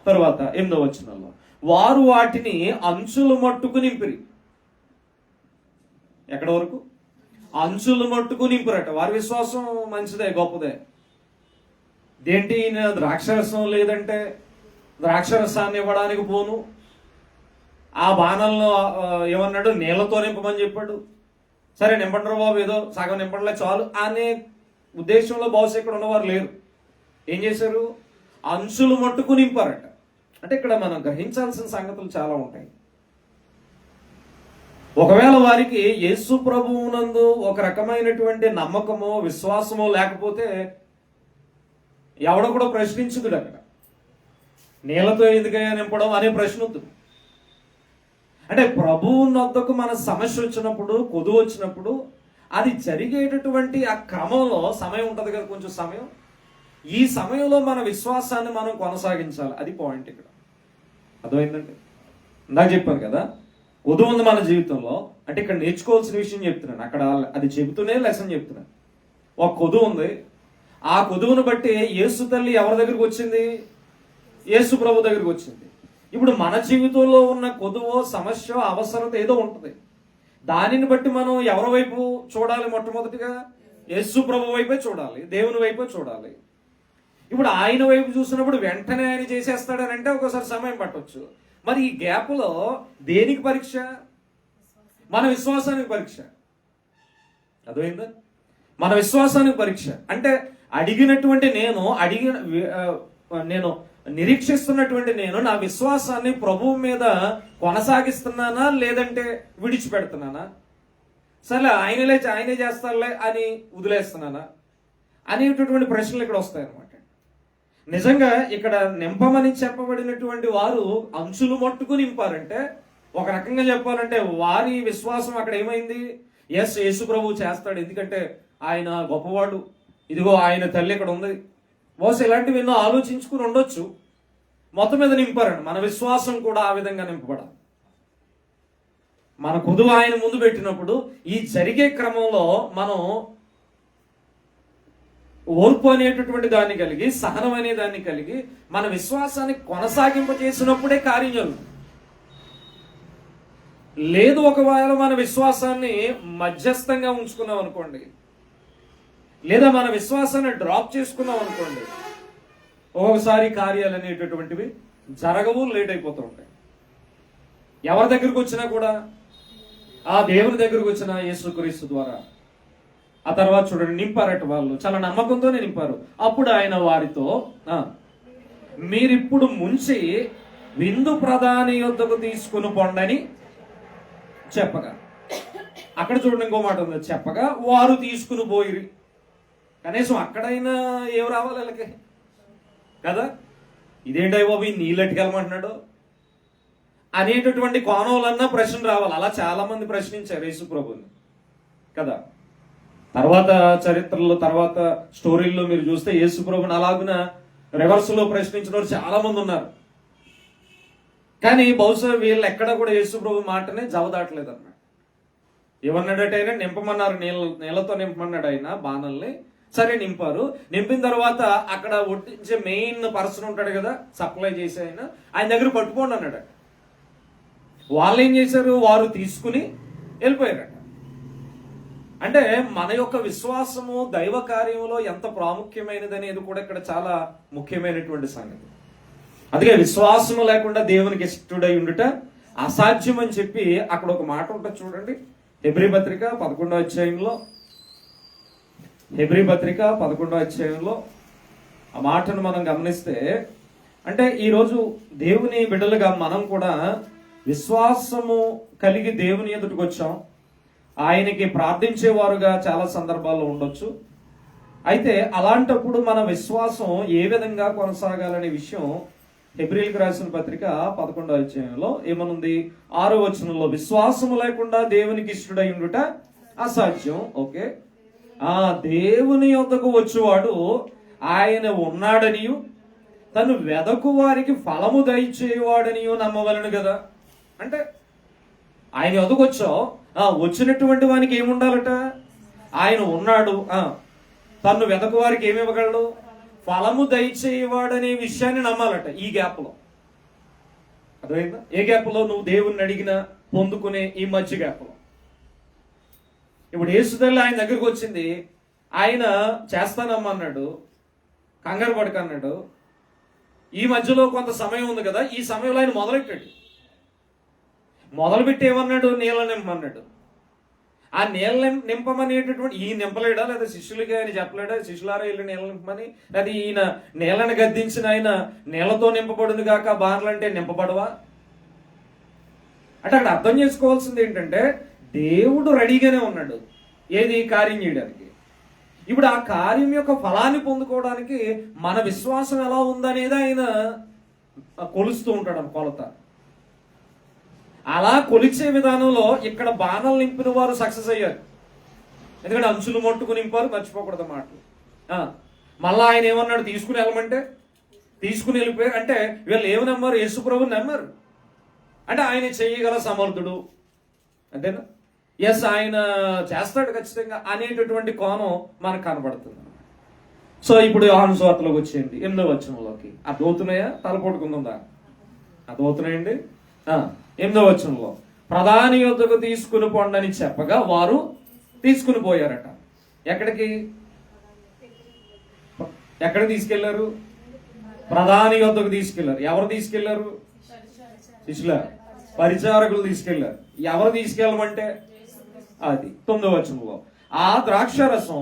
తరువాత 8వ వచనంలో వారు వాటిని అంచుల మట్టుకు నింపిరి. ఎక్కడ వరకు? అంచుల మట్టుకు నింపురట. వారి విశ్వాసం మంచిదే, గొప్పదే. దేంటి ద్రాక్షరసం లేదంటే ద్రాక్షరసాన్ని ఇవ్వడానికి పోను, ఆ బాణంలో ఏమన్నాడు, నీళ్లతో నింపమని చెప్పాడు. సరే నింపండ్రు బాబు, ఏదో సగం నింపడలే చాలు అనే ఉద్దేశంలో బహుశా ఇక్కడ ఉన్నవారు లేరు. ఏం చేశారు, అంచులు మట్టుకు నింపారట. అంటే ఇక్కడ మనం గ్రహించాల్సిన సంగతులు చాలా ఉంటాయి. ఒకవేళ వారికి యేసు ప్రభువునందు ఒక రకమైనటువంటి నమ్మకమో విశ్వాసమో లేకపోతే ఎవడో కూడా ప్రశ్నించుదుడు అక్కడ. నీళ్లతో ఎందుకయ్యా నింపడం అనే ప్రశ్న వద్దు. అంటే ప్రభువు నొద్దకు మన సమస్య వచ్చినప్పుడు, కొదువు వచ్చినప్పుడు అది జరిగేటటువంటి ఆ క్రమంలో సమయం ఉంటుంది కదా, కొంచెం సమయం. ఈ సమయంలో మన విశ్వాసాన్ని మనం కొనసాగించాలి. అది పాయింట్ ఇక్కడ. అర్థమైందండి? ఇందాక చెప్పాను కదా, కొదువు ఉంది మన జీవితంలో. అంటే ఇక్కడ నేర్చుకోవాల్సిన విషయం చెప్తున్నాను, అక్కడ అది చెబుతూనే లెసన్ చెప్తున్నాను. ఒక కొదువు ఉంది. ఆ కొదువును బట్టి యేసు తల్లి ఎవరి దగ్గరికి వచ్చింది? యేసు ప్రభు దగ్గరికి వచ్చింది. ఇప్పుడు మన జీవితంలో ఉన్న కొదువో, సమస్య, అవసరత ఏదో ఉంటుంది. దానిని బట్టి మనం ఎవరి వైపు చూడాలి? మొట్టమొదటిగా యేసు ప్రభు వైపే చూడాలి, దేవుని వైపే చూడాలి. ఇప్పుడు ఆయన వైపు చూసినప్పుడు వెంటనే ఆయన చేసేస్తాడని అంటే ఒకసారి సమయం పట్టవచ్చు. మరి ఈ గ్యాప్లో దేనికి పరీక్ష? మన విశ్వాసానికి పరీక్ష. అర్థమైందా? మన విశ్వాసానికి పరీక్ష. అంటే అడిగినటువంటి నేను నిరీక్షిస్తున్నటువంటి నేను నా విశ్వాసాన్ని ప్రభువు మీద కొనసాగిస్తున్నానా లేదంటే విడిచిపెడుతున్నానా? సరే ఆయనే చేస్తారులే అని వదిలేస్తున్నానా అనేటటువంటి ప్రశ్నలు ఇక్కడ వస్తాయన్నమాట. నిజంగా ఇక్కడ నింపమని చెప్పబడినటువంటి వారు అంచులు మట్టుకు నింపారంటే, ఒక రకంగా చెప్పాలంటే వారి విశ్వాసం అక్కడ ఏమైంది? యేసు ప్రభు చేస్తాడు, ఎందుకంటే ఆయన గొప్పవాడు, ఇదిగో ఆయన తల్లి ఇక్కడ ఉంది. బహుశా ఇలాంటివి ఎన్నో ఆలోచించుకుని ఉండొచ్చు. మొత్తం మీద నింపారండి. మన విశ్వాసం కూడా ఆ విధంగా నింపబడాలి. మన కొదువు ఆయన ముందు పెట్టినప్పుడు ఈ జరిగే క్రమంలో మనం ఓర్పు అనేటటువంటి దాన్ని కలిగి, సహనం అనే దాన్ని కలిగి మన విశ్వాసాన్ని కొనసాగింపజేసినప్పుడే కార్యం జరుగుతుంది. లేదు ఒకవేళ మన విశ్వాసాన్ని మధ్యస్థంగా ఉంచుకున్నాం అనుకోండి, లేదా మన విశ్వాసాన్ని డ్రాప్ చేసుకున్నాం అనుకోండి, ఒక్కొక్కసారి కార్యాలు అనేటటువంటివి జరగవు, లేట్ అయిపోతూ ఉంటాయి. ఎవరి దగ్గరికి వచ్చినా కూడా ఆ దేవుని దగ్గరకు వచ్చిన యేసుక్రీస్తు ద్వారా. ఆ తర్వాత చూడండి, నింపారట. వాళ్ళు చాలా నమ్మకంతోనే నింపారు. అప్పుడు ఆయన వారితో మీరిప్పుడు ముంచి విందు ప్రధాని యొద్దకు తీసుకుని పొండని చెప్పగా, అక్కడ చూడండి ఇంకో మాట ఉంది, చెప్పగా వారు తీసుకుని పోయిరి. కనీసం అక్కడైనా ఏం రావాలి వీళ్ళకి కదా, ఇదేంటో బాబు ఈ నీళ్ళెట్టుకెళ్ళమంటున్నాడు అనేటటువంటి కోణంలన్నా ప్రశ్న రావాలి. అలా చాలా మంది ప్రశ్నించారు యేసు ప్రభుని కదా. తర్వాత చరిత్రలో, తర్వాత స్టోరీల్లో మీరు చూస్తే యేసు ప్రభుని అలాగున రివర్స్ లో ప్రశ్నించిన వారు చాలా మంది ఉన్నారు. కానీ బహుశా వీళ్ళు ఎక్కడ కూడా యేసు ప్రభు మాటనే జవదాటలేదు అన్నమాట. ఏమన్నాడట ఆయన? నింపమన్నారు, నీళ్ళతో నింపమన్నాడు ఆయన బాణల్ని. సరే నింపారు. నింపిన తర్వాత అక్కడ ఒట్టించే మెయిన్ పర్సన్ ఉంటాడు కదా, సప్లై చేసే ఆయన దగ్గర పట్టుకోండి అన్నాడు. వాళ్ళు ఏం చేశారు? వారు తీసుకుని వెళ్ళిపోయారట. అంటే మన యొక్క విశ్వాసము దైవ కార్యంలో ఎంత ప్రాముఖ్యమైనది అనేది కూడా ఇక్కడ చాలా ముఖ్యమైనటువంటి సంగతి. అందుకే విశ్వాసము లేకుండా దేవునికి ఇష్టడై ఉండుట అసాధ్యం అని చెప్పి అక్కడ ఒక మాట ఉంటుంది చూడండి. హెబ్రీ పత్రిక 11వ అధ్యాయంలో ఆ మాటను మనం గమనిస్తే, అంటే ఈరోజు దేవుని బిడ్డలుగా మనం కూడా విశ్వాసము కలిగి దేవుని ఎదుటికి వచ్చాం. ఆయనకి ప్రార్థించేవారుగా చాలా సందర్భాల్లో ఉండొచ్చు. అయితే అలాంటప్పుడు మన విశ్వాసం ఏ విధంగా కొనసాగాలనే విషయం హెబ్రీయులకు రాసిన పత్రిక 11వ అధ్యాయంలో ఏమనుంది? 6వ వచనంలో, విశ్వాసము లేకుండా దేవునికి ఇష్టడై ఉండుట అసాధ్యం. ఓకే, ఆ దేవుని యొద్దకు వచ్చేవాడు ఆయన ఉన్నాడనియు తను వెదకు వారికి ఫలము దయచేవాడనియు నమ్మవలను కదా. అంటే ఆయన యొద్దకు వచ్చావు, వచ్చినటువంటి వానికి ఏముండాలట? ఆయన ఉన్నాడు, తను వెదకు వారికి ఏమి ఇవ్వగలడు? ఫలము దయచేయవాడనే విషయాన్ని నమ్మాలట. ఈ గ్యాప్లో అర్థమైందా? ఏ గ్యాప్లో? నువ్వు దేవుణ్ణి అడిగిన పొందుకునే ఈ మధ్య గ్యాప్లో. ఇప్పుడు యేసుతల్లి ఆయన దగ్గరికి వచ్చింది, ఆయన చేస్తానమ్మన్నాడు, కంగారు పడకన్నాడు. ఈ మధ్యలో కొంత సమయం ఉంది కదా, ఈ సమయంలో ఆయన మొదలుపెట్టి ఏమన్నాడు? నీళ్ళ నింపమన్నాడు. ఆ నీళ్ళ నింపమనేటటువంటి ఈ నింపలేడా? లేదా శిష్యులకి ఆయన చెప్పలేడా? శిష్యులారా ఇల్లు నీళ్ళ నింపమని? లేదా ఈయన నీళ్ళని గద్దించిన ఆయన నీళ్లతో నింపబడును కాక బార్లంటే నింపబడవా? అంటే అక్కడ అర్థం చేసుకోవాల్సింది ఏంటంటే, దేవుడు రెడీగానే ఉన్నాడు ఏది కార్యం చేయడానికి. ఇప్పుడు ఆ కార్యం యొక్క ఫలాన్ని పొందుకోవడానికి మన విశ్వాసం ఎలా ఉందనేది ఆయన కొలుస్తూ ఉంటాడు. కొలత అలా కొలిచే విధానంలో ఇక్కడ బాణాలు నింపిన వారు సక్సెస్ అయ్యారు. ఎందుకంటే అంచులు మొట్టుకు నింపారు, మర్చిపోకూడదు మాటలు. మళ్ళా ఆయన ఏమన్నాడు? తీసుకుని వెళ్ళమంటే తీసుకుని వెళ్ళిపోయారు. అంటే వీళ్ళు ఏమి నమ్మారు? యేసు ప్రభువుని నమ్మారు. అంటే ఆయన చేయగల సమర్థుడు, అంతేనా? ఎస్, ఆయన చేస్తాడు ఖచ్చితంగా అనేటటువంటి కోణం మనకు కనబడుతుంది. సో ఇప్పుడు యోహాను సువార్తలోకి వచ్చేయండి, 8వ వచనంలోకి. అర్థమవుతున్నాయా? తలపోటుకుందా? అర్థమవుతున్నాయండి? 8వ వచనంలో, ప్రధాని యొద్దకు తీసుకుని పొండని చెప్పగా వారు తీసుకుని పోయారట. ఎక్కడికి తీసుకెళ్లారు? ప్రధాని యొద్దకు తీసుకెళ్లారు. ఎవరు తీసుకెళ్లారు? శిష్యుల పరిచారకులు తీసుకెళ్లారు. ఎవరు తీసుకెళ్ళమంటే అది 9వ వచనంలో, ఆ ద్రాక్షరసం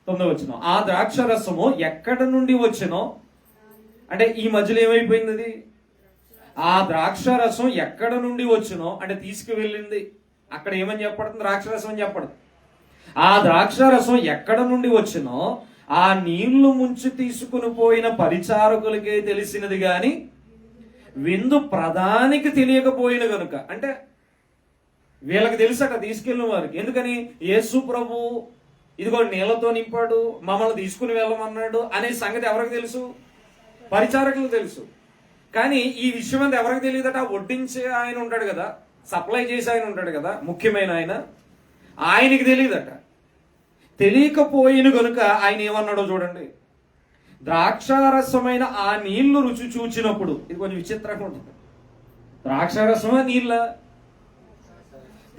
9వ వచనం, ఆ ద్రాక్షరసము ఎక్కడ నుండి వచ్చినో, అంటే ఈ మధ్యలో ఏమైపోయింది? అది ఆ ద్రాక్షరసం ఎక్కడ నుండి వచ్చినో అంటే తీసుకువెళ్ళింది. అక్కడ ఏమని చెప్పడుతుంది? ద్రాక్షరసం అని చెప్పడు. ఆ ద్రాక్షరసం ఎక్కడ నుండి వచ్చినో ఆ నీళ్లు ముంచి తీసుకుని పోయిన పరిచారకులకే తెలిసినది గాని విందు ప్రధానికి తెలియకపోయిన గనుక. అంటే వీళ్ళకి తెలుసట తీసుకెళ్ళిన వారికి. ఎందుకని? యేసు ప్రభు ఇదిగో నీళ్లతో నింపాడు, మమ్మల్ని తీసుకుని వెళ్ళమన్నాడు అనే సంగతి ఎవరికి తెలుసు? పరిచారకులకు తెలుసు. కానీ ఈ విషయం అంతా ఎవరికి తెలియదట? వడ్డించే ఆయన ఉంటాడు కదా, సప్లై చేసే ఆయన ఉంటాడు కదా, ముఖ్యమైన ఆయనకి తెలియదట. తెలియకపోయిన గనుక ఆయన ఏమన్నాడో చూడండి. ద్రాక్షారసమైన ఆ నీళ్లు రుచి చూచినప్పుడు, ఇది కొంచెం విచిత్రంగా ఉంటుంది. ద్రాక్షారసమా నీళ్ళ?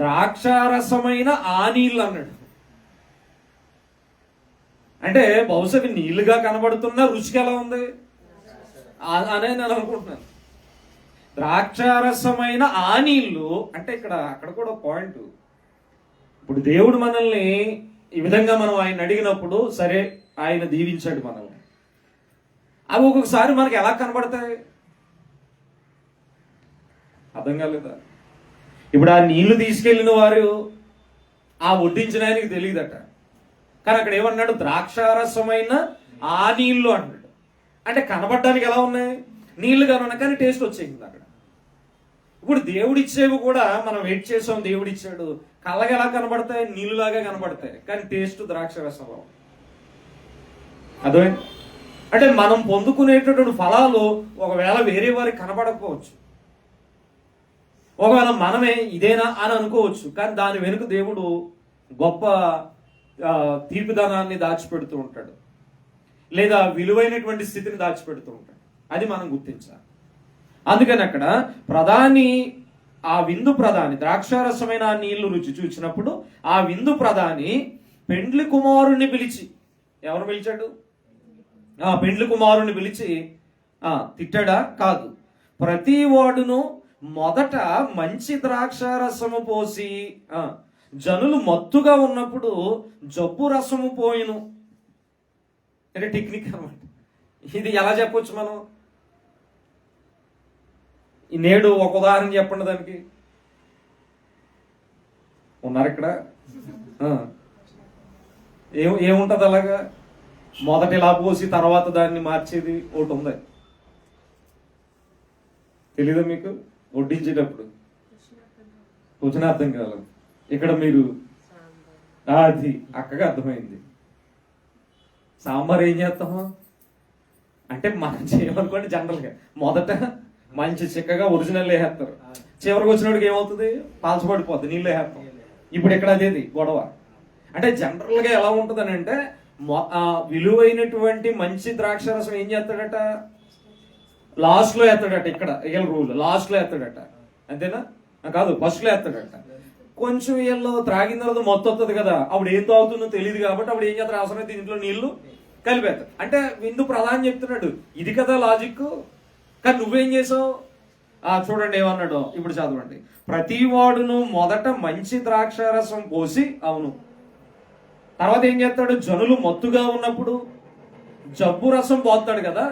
ద్రాక్షారసమైన ఆ నీళ్ళు అన్నాడు. అంటే బహుశా నీళ్లుగా కనబడుతున్న రుచికి ఎలా ఉంది అనే నేను అనుకుంటున్నాను. ద్రాక్షారసమైన ఆ నీళ్లు అంటే అక్కడ కూడా పాయింట్. ఇప్పుడు దేవుడు మనల్ని ఈ విధంగా మనం ఆయన అడిగినప్పుడు సరే ఆయన దీవించాడు మనల్ని. అవి ఒక్కొక్కసారి మనకి ఎలా కనబడతాయి? అర్థం కాలేదా? ఇప్పుడు ఆ నీళ్లు తీసుకెళ్లిన వారు ఆ వడ్డించిన ఆయనకి తెలియదట. కానీ అక్కడ ఏమన్నాడు? ద్రాక్షారసమైన ఆ నీళ్లు అన్నాడు. అంటే కనబడడానికి ఎలా ఉన్నాయి? నీళ్లుగా ఉన్నాయి, కానీ టేస్ట్ వచ్చేసింది అక్కడ. ఇప్పుడు దేవుడిచ్చేవి కూడా మనం వెయిట్ చేసాం, దేవుడిచ్చాడు, కళ్ళగా ఎలా కనబడతాయి? నీళ్ళులాగా కనబడతాయి, కానీ టేస్ట్ ద్రాక్షరసంలో. అర్థమైంది? అంటే మనం పొందుకునేటటువంటి ఫలాలు ఒకవేళ వేరే వారికి కనబడకపోవచ్చు, ఒకవేళ మనమే ఇదేనా అని అనుకోవచ్చు, కానీ దాని వెనుక దేవుడు గొప్ప తీపిదనాన్ని దాచిపెడుతూ ఉంటాడు, లేదా విలువైనటువంటి స్థితిని దాచిపెడుతూ ఉంటాడు. అది మనం గుర్తించాలి. అందుకని అక్కడ ఆ విందు ప్రధాని ద్రాక్షారసమైన ఆ నీళ్లు రుచి చూచినప్పుడు ఆ విందు ప్రధాని పెండ్లి కుమారుణ్ణి పిలిచి, ఎవరు పిలిచాడు? పెండ్లి కుమారుని పిలిచి తిట్టాడా? కాదు. ప్రతి వాడును మొదట మంచి ద్రాక్షారసము పోసి జనులు మత్తుగా ఉన్నప్పుడు జబ్బు రసము పోయిను. అంటే టెక్నిక్ అన్నమాట. ఇది ఎలా చెప్పొచ్చు మనం? నేడు ఒక ఉదాహరణ చెప్పండి దానికి. ఉన్నారు ఇక్కడ? ఏముంటది అలాగా? మొదట ఇలా పోసి తర్వాత దాన్ని మార్చేది ఒకటి ఉంది, తెలీదా మీకు? వడ్డించేటప్పుడు కూర్చుని అర్థం కాలేదు. ఇక్కడ మీరు అది అక్కగా అర్థమైంది. సాంబార్ ఏం చేస్తాము అంటే మనం చేయమనుకోండి, జనరల్గా మొదట మంచి చిక్కగా ఒరిజినల్ వేసేస్తారు, చివరికి వచ్చినోడికి ఏమవుతుంది? పాల్చబడిపోద్ది, నీళ్ళు వేసేస్తాం. ఇప్పుడు ఇక్కడ అదేది గొడవ. అంటే జనరల్గా ఎలా ఉంటుంది అని అంటే, విలువైనటువంటి మంచి ద్రాక్ష రసం ఏం చేస్తాడట? లాస్ట్ లో వేస్తాడట. ఇక్కడ రూల్ లాస్ట్ లో వేస్తాడట, అంతేనా? కాదు, ఫస్ట్ లో వేస్తాడట. కొంచెం వీళ్ళు త్రాగిన తర్వాత మొత్తం వస్తుంది కదా, అప్పుడు ఏం తాగుతుందో తెలియదు కాబట్టి అప్పుడు ఏం చేస్తారు? అవసరమైతే దీంట్లో నీళ్లు కలిపేస్తారు. అంటే విందు ప్రధాని చెప్తున్నాడు, ఇది కదా లాజిక్. కానీ నువ్వేం చేసావు? చూడండి ఏమన్నాడు, ఇప్పుడు చదవండి. ప్రతి వాడును మొదట మంచి ద్రాక్ష రసం పోసి, అవును, తర్వాత ఏం చేస్తాడు? జనులు మత్తుగా ఉన్నప్పుడు జబ్బు రసం పోతాడు కదా,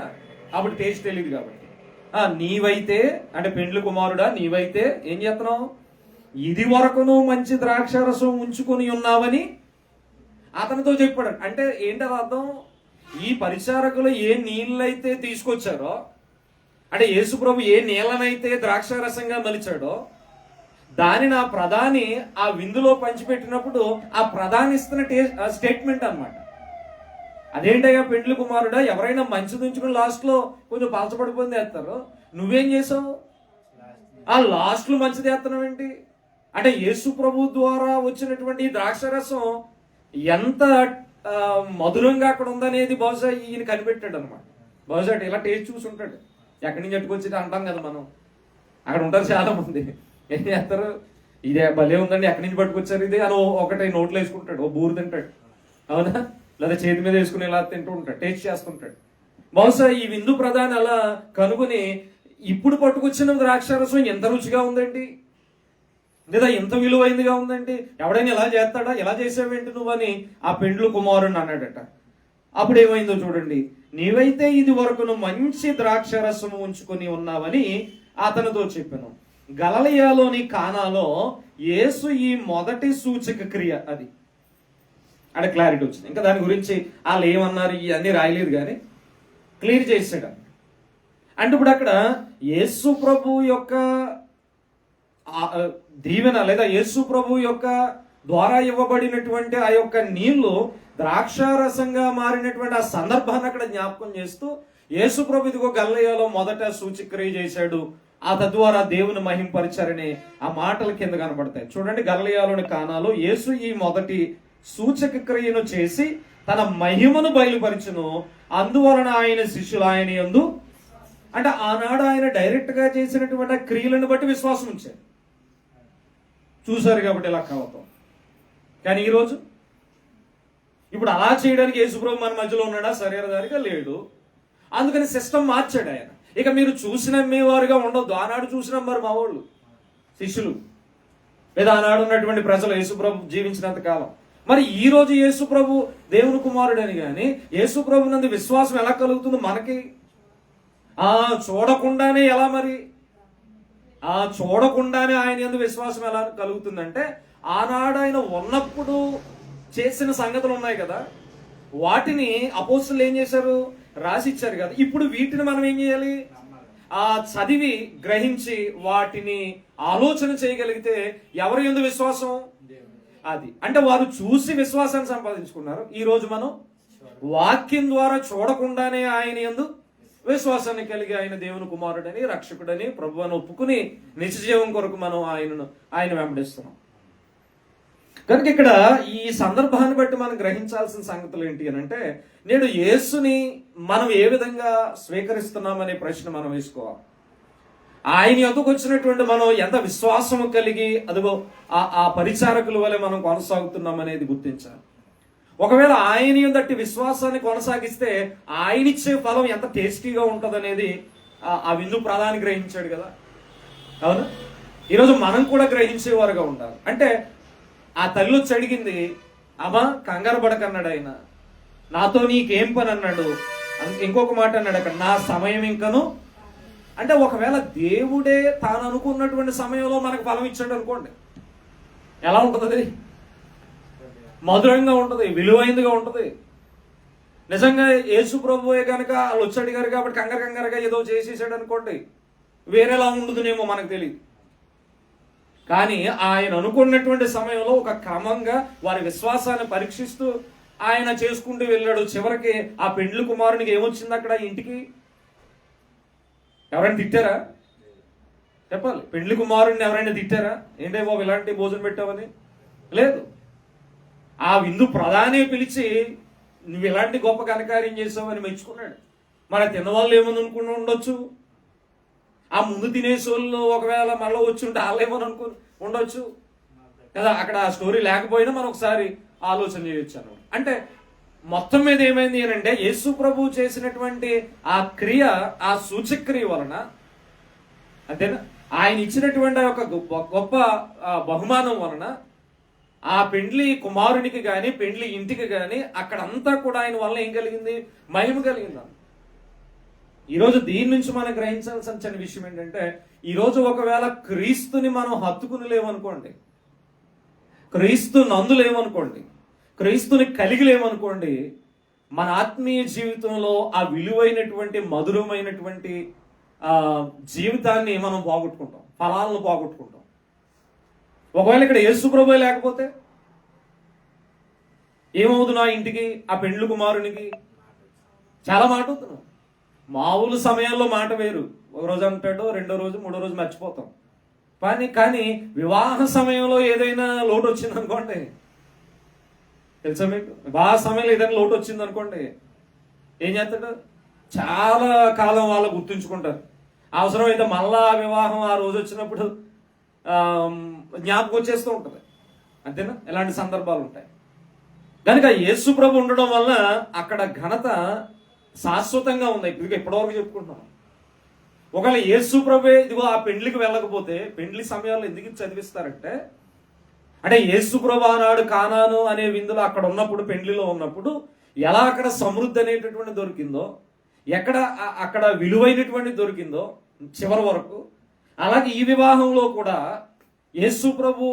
అప్పుడు టేస్ట్ తెలియదు కాబట్టి. నీవైతే అంటే పెండ్లి కుమారుడా, నీవైతే ఏం చేస్తున్నావు? ఇది వరకును మంచి ద్రాక్ష రసం ఉంచుకొని ఉన్నావని అతనితో చెప్పాడు. అంటే ఏంటది అర్థం? ఈ పరిచారకులు ఏ నీళ్ళైతే తీసుకొచ్చారో, అంటే యేసుప్రభు ఏ నీళ్ళనైతే ద్రాక్ష రసంగా మలిచాడో దానిని ఆ ప్రధాని ఆ విందులో పంచిపెట్టినప్పుడు ఆ ప్రధాని ఇస్తున్న స్టేట్మెంట్ అన్నమాట. అదేంటయ్యా పెండ్లి కుమారుడా, ఎవరైనా మంచిది ఉంచుకుని లాస్ట్ లో కొంచెం పాల్చబడిపోయింది వేస్తారు, నువ్వేం చేసావు? ఆ లాస్ట్ లో మంచిది వేస్తున్నావు ఏంటి? అంటే యేసు ప్రభు ద్వారా వచ్చినటువంటి ద్రాక్షరసం ఎంత మధురంగా అక్కడ ఉందనేది బహుశా ఈయన కనిపెట్టాడు అనమాట. బహుశా ఇలా టేస్ట్ చూసి ఉంటాడు. ఎక్కడి నుంచి ఎట్టుకొచ్చి అంటాం కదా మనం, అక్కడ ఉంటారు చాలా మంది. ఏం చేస్తారు? ఇదే భలే ఉందండి, ఎక్కడి నుంచి పట్టుకొచ్చారు ఇది అని ఒకటి నోట్లో వేసుకుంటాడు, ఓ బూరు తింటాడు, అవునా? లేదా చేతి మీద వేసుకుని ఇలా తింటూ ఉంటాడు, టేస్ట్ చేస్తుంటాడు. బహుశా ఈ విందు ప్రధాని అలా కనుగొని ఇప్పుడు పట్టుకొచ్చిన ద్రాక్షారసం ఎంత రుచిగా ఉందండి, లేదా ఎంత విలువైందిగా ఉందండి, ఎవడైనా ఎలా చేస్తాడా? ఎలా చేసావేంటి నువ్వు అని ఆ పెండ్లు కుమారుని అన్నాడట. అప్పుడు ఏమైందో చూడండి. నీవైతే ఇది వరకును మంచి ద్రాక్షరసము ఉంచుకొని ఉన్నావని అతనితో చెప్పాను. గలిలయలోని కానాలో యేసు ఈ మొదటి సూచక క్రియ, అది అంటే క్లారిటీ వచ్చింది. ఇంకా దాని గురించి వాళ్ళు ఏమన్నారు ఇవన్నీ రాయలేదు, కానీ క్లియర్ చేసాడు. అంటే ఇప్పుడు అక్కడ యేసు ప్రభు యొక్క దీవెన లేదా యేసు ప్రభు యొక్క ద్వారా ఇవ్వబడినటువంటి ఆ యొక్క నీళ్లు ద్రాక్షారసంగా మారినటువంటి ఆ సందర్భాన్ని అక్కడ జ్ఞాపకం చేస్తూ యేసు ప్రభు ఇదిగో గలిలయలో మొదట సూచక్రియ చేశాడు, ఆ తద్వారా దేవుని మహింపరిచారని ఆ మాటల కింద కనబడతాయి. చూడండి, గలిలయలోని కానాలో యేసు ఈ మొదటి సూచక క్రియను చేసి తన మహిమను బయలుపరిచును, అందువలన ఆయన శిష్యులు ఆయన యందు, అంటే ఆనాడు ఆయన డైరెక్ట్ గా చేసినటువంటి క్రియలను బట్టి విశ్వాసం ఉంచారు, చూశారు కాబట్టి ఇలా కావతాం. కానీ ఈరోజు ఇప్పుడు అలా చేయడానికి యేసుప్రభు మన మధ్యలో ఉన్నాడా? శరీరధారిగా లేడు. అందుకని సిస్టమ్ మార్చాడు ఆయన. ఇక మీరు చూసి నమ్మేవారుగా ఉండొద్దు. ఆనాడు చూసి నమ్మారు మా వాళ్ళు శిష్యులు, లేదా ఆనాడు ఉన్నటువంటి ప్రజలు యేసుప్రభు జీవించినంత కాలం. మరి ఈ రోజు యేసుప్రభు దేవుని కుమారుడని కానీ యేసుప్రభు నందు విశ్వాసం ఎలా కలుగుతుంది మనకి? చూడకుండానే ఎలా మరి? చూడకుండానే ఆయన యందు విశ్వాసం ఎలా కలుగుతుందంటే, ఆనాడు ఆయన ఉన్నప్పుడు చేసిన సంగతులు ఉన్నాయి కదా, వాటిని అపోస్తులు ఏం చేశారు? రాసిచ్చారు కదా. ఇప్పుడు వీటిని మనం ఏం చేయాలి? చదివి గ్రహించి వాటిని ఆలోచన చేయగలిగితే ఎవరి యందు విశ్వాసం? అది అంటే వారు చూసి విశ్వాసాన్ని సంపాదించుకున్నారు. ఈ రోజు మనం వాక్యం ద్వారా చూడకుండానే ఆయన యందు విశ్వాసాన్ని కలిగి ఆయన దేవుని కుమారుడని, రక్షకుడని, ప్రభువుని ఒప్పుకుని నిత్యజీవం కొరకు మనం ఆయన వెంబడిస్తున్నాం. కనుక ఇక్కడ ఈ సందర్భాన్ని బట్టి మనం గ్రహించాల్సిన సంగతులు ఏంటి అని అంటే, నేడు యేసుని మనం ఏ విధంగా స్వీకరిస్తున్నామనే ప్రశ్న మనం వేసుకోవాలి. ఆయన యొద్దకు వచ్చినటువంటి మనం ఎంత విశ్వాసం కలిగి అదిగో ఆ పరిచారకుల వలె మనం కొనసాగుతున్నాం అనేది గుర్తించాలి. ఒకవేళ ఆయన యొద్దటి విశ్వాసాన్ని కొనసాగిస్తే ఆయనిచ్చే ఫలం ఎంత టేస్టీగా ఉంటుంది అనేది ఆ విందు ప్రధాని గ్రహించాడు కదా, అవును? ఈరోజు మనం కూడా గ్రహించేవారుగా ఉండాలి. అంటే ఆ తల్లి వచ్చి అడిగింది, అమ్మా కంగారు పడకన్నాడు ఆయన, నాతో నీకేం పని అన్నాడు. ఇంకొక మాట అన్నాడు అక్కడ, నా సమయం ఇంకను. అంటే ఒకవేళ దేవుడే తాను అనుకున్నటువంటి సమయంలో మనకు ఫలం ఇచ్చాడు అనుకోండి, ఎలా ఉంటుంది? మధురంగా ఉంటది, విలువైందిగా ఉంటది. నిజంగా యేసు ప్రభువే కనుక వాళ్ళు వచ్చి అడిగారు కాబట్టి కంగారుగా ఏదో చేసేసాడు అనుకోండి, వేరేలా ఉండదునేమో మనకు తెలియదు. కానీ ఆయన అనుకున్నటువంటి సమయంలో ఒక క్రమంగా వారి విశ్వాసాన్ని పరీక్షిస్తూ ఆయన చేసుకుంటూ వెళ్ళాడు. చివరికి ఆ పెండ్లి కుమారునికి ఏమొచ్చింది అక్కడ ఇంటికి? ఎవరైనా తిట్టారా? చెప్పాలి. పెండ్లి కుమారుడిని ఎవరైనా తిట్టారా? ఏంటే బాబు ఇలాంటి భోజనం పెట్టావని? లేదు. ఆ విందు ప్రధాని పిలిచి నువ్వు ఇలాంటి గొప్ప ఘనకార్యం చేసావని మెచ్చుకున్నాడు. మరి తిన్నవాళ్ళు ఏమని అనుకుని ఉండొచ్చు? ఆ ముందు తినేసోళ్ళు ఒకవేళ మళ్ళీ వచ్చి ఉంటే వాళ్ళేమని అనుకుని ఉండొచ్చు కదా. అక్కడ ఆ స్టోరీ లేకపోయినా మనం ఒకసారి ఆలోచన చేయొచ్చు. అంటే మొత్తం మీద ఏమైంది అంటే యేసు ప్రభు చేసినటువంటి ఆ క్రియ, ఆ సూచక్రియ వలన, అంతేనా, ఆయన ఇచ్చినటువంటి ఒక గొప్ప బహుమానం వలన ఆ పెండ్లి కుమారునికి కానీ పెండ్లి ఇంటికి కానీ అక్కడంతా కూడా ఆయన వల్ల ఏం కలిగింది? మహిమ కలిగింది. ఈరోజు దీని నుంచి మనం గ్రహించాల్సిన విషయం ఏంటంటే, ఈరోజు ఒకవేళ క్రీస్తుని మనం హత్తుకుని లేవనుకోండి, క్రీస్తు నందు లేవనుకోండి, క్రీస్తుని కలిగి లేవనుకోండి, మన ఆత్మీయ జీవితంలో ఆ విలువైనటువంటి మధురమైనటువంటి జీవితాన్ని మనం పోగొట్టుకుంటాం, ఫలాలను పోగొట్టుకుంటాం. ఒకవేళ ఇక్కడ యేసు ప్రభువే లేకపోతే ఏమవుతుంది? ఆ ఇంటికి, ఆ పెండ్లి కుమారునికి చాలా మాట అవుతున్నాం. మామూలు సమయాల్లో మాట వేరు, ఒక రోజు అంటాడు, రెండో రోజు మూడో రోజు మర్చిపోతాం. కానీ వివాహ సమయంలో ఏదైనా లోటు వచ్చింది అనుకోండి, తెలుసా మీకు? వివాహ సమయంలో ఏదైనా లోటు వచ్చింది అనుకోండి, ఏం చేస్తాడు? చాలా కాలం వాళ్ళు గుర్తుంచుకుంటారు. అవసరమైతే మళ్ళా వివాహం ఆ రోజు వచ్చినప్పుడు జ్ఞాపకం వచ్చేస్తూ ఉంటుంది. అంతేనా? ఇలాంటి సందర్భాలు ఉంటాయి. కనుక యేసు ప్రభు ఉండడం వల్ల అక్కడ ఘనత శాశ్వతంగా ఉంది. ఇప్పటివరకు చెప్పుకుంటున్నాం. ఒకవేళ యేసు ప్రభువే ఇదిగో ఆ పెండ్లికి వెళ్ళకపోతే, పెండ్లి సమయాల్లో ఎందుకు చదివిస్తారంటే, అంటే యేసు ప్రభు ఆనాడు కానాను అనే విందులో అక్కడ ఉన్నప్పుడు, పెండ్లిలో ఉన్నప్పుడు ఎలా అక్కడ సమృద్ధి అనేటటువంటి దొరికిందో, ఎక్కడ అక్కడ విలువైనటువంటి దొరికిందో చివరి వరకు, అలాగే ఈ వివాహంలో కూడా యేసు ప్రభు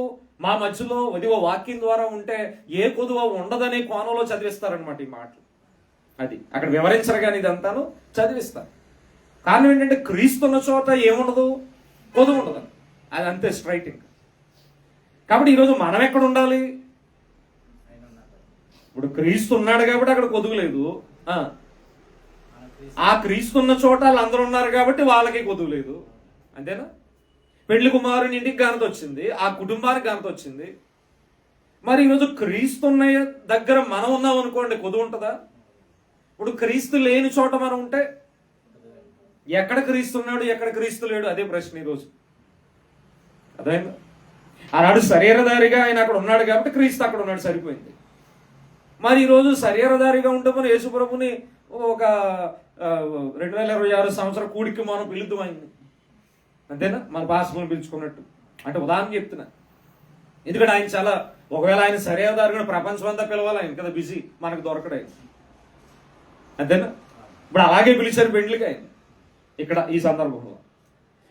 మా మధ్యలో ఇదిగో వాక్యం ద్వారా ఉంటే ఏ కొదువ ఉండదనే కోణంలో చదివిస్తారనమాట ఈ మాటలు. అది అక్కడ వివరించరు కానీ ఇదంతాను చదివిస్తారు. కారణం ఏంటంటే క్రీస్తున్న చోట ఏముండదు? కొదువు ఉండదు. అది అంతే స్ట్రైటింగ్. కాబట్టి ఈరోజు మనం ఎక్కడ ఉండాలి? ఇప్పుడు క్రీస్తు ఉన్నాడు కాబట్టి అక్కడ కొదువు లేదు. ఆ క్రీస్తున్న చోట వాళ్ళందరూ ఉన్నారు కాబట్టి వాళ్ళకి కొదువు లేదు. అంతేనా? పెళ్లి కుమారుని ఇంటికి ఘనత వచ్చింది, ఆ కుటుంబానికి ఘనత వచ్చింది. మరి ఈరోజు క్రీస్తున్న దగ్గర మనం ఉన్నాం అనుకోండి, కొదువు ఉంటుందా? ఇప్పుడు క్రీస్తు లేని చోట మనం ఉంటే ఎక్కడ క్రీస్తు ఉన్నాడు, ఎక్కడ క్రీస్తు లేడు? అదే ప్రశ్న ఈరోజు. అదే ఆనాడు శరీరధారిగా ఆయన అక్కడ ఉన్నాడు కాబట్టి క్రీస్తు అక్కడ ఉన్నాడు, సరిపోయింది. మరి ఈరోజు శరీరధారిగా ఉంటే మనం యేసు ప్రభుని ఒక 2026 సంవత్సరం కూడికి మనం పిలుద్దామైంది. అంతేనా? మన భాషలను పిలుచుకున్నట్టు. అంటే ఉదాహరణ చెప్తున్నా. ఎందుకంటే ఆయన చాలా, ఒకవేళ ఆయన శరీరధారిగా ప్రపంచం అంతా పిలవాలి, ఆయన కదా బిజీ, మనకు దొరకడు ఆయన. అంతేనా? ఇప్పుడు అలాగే పిలిచారు పెండ్లికి ఆయన ఇక్కడ ఈ సందర్భంలో.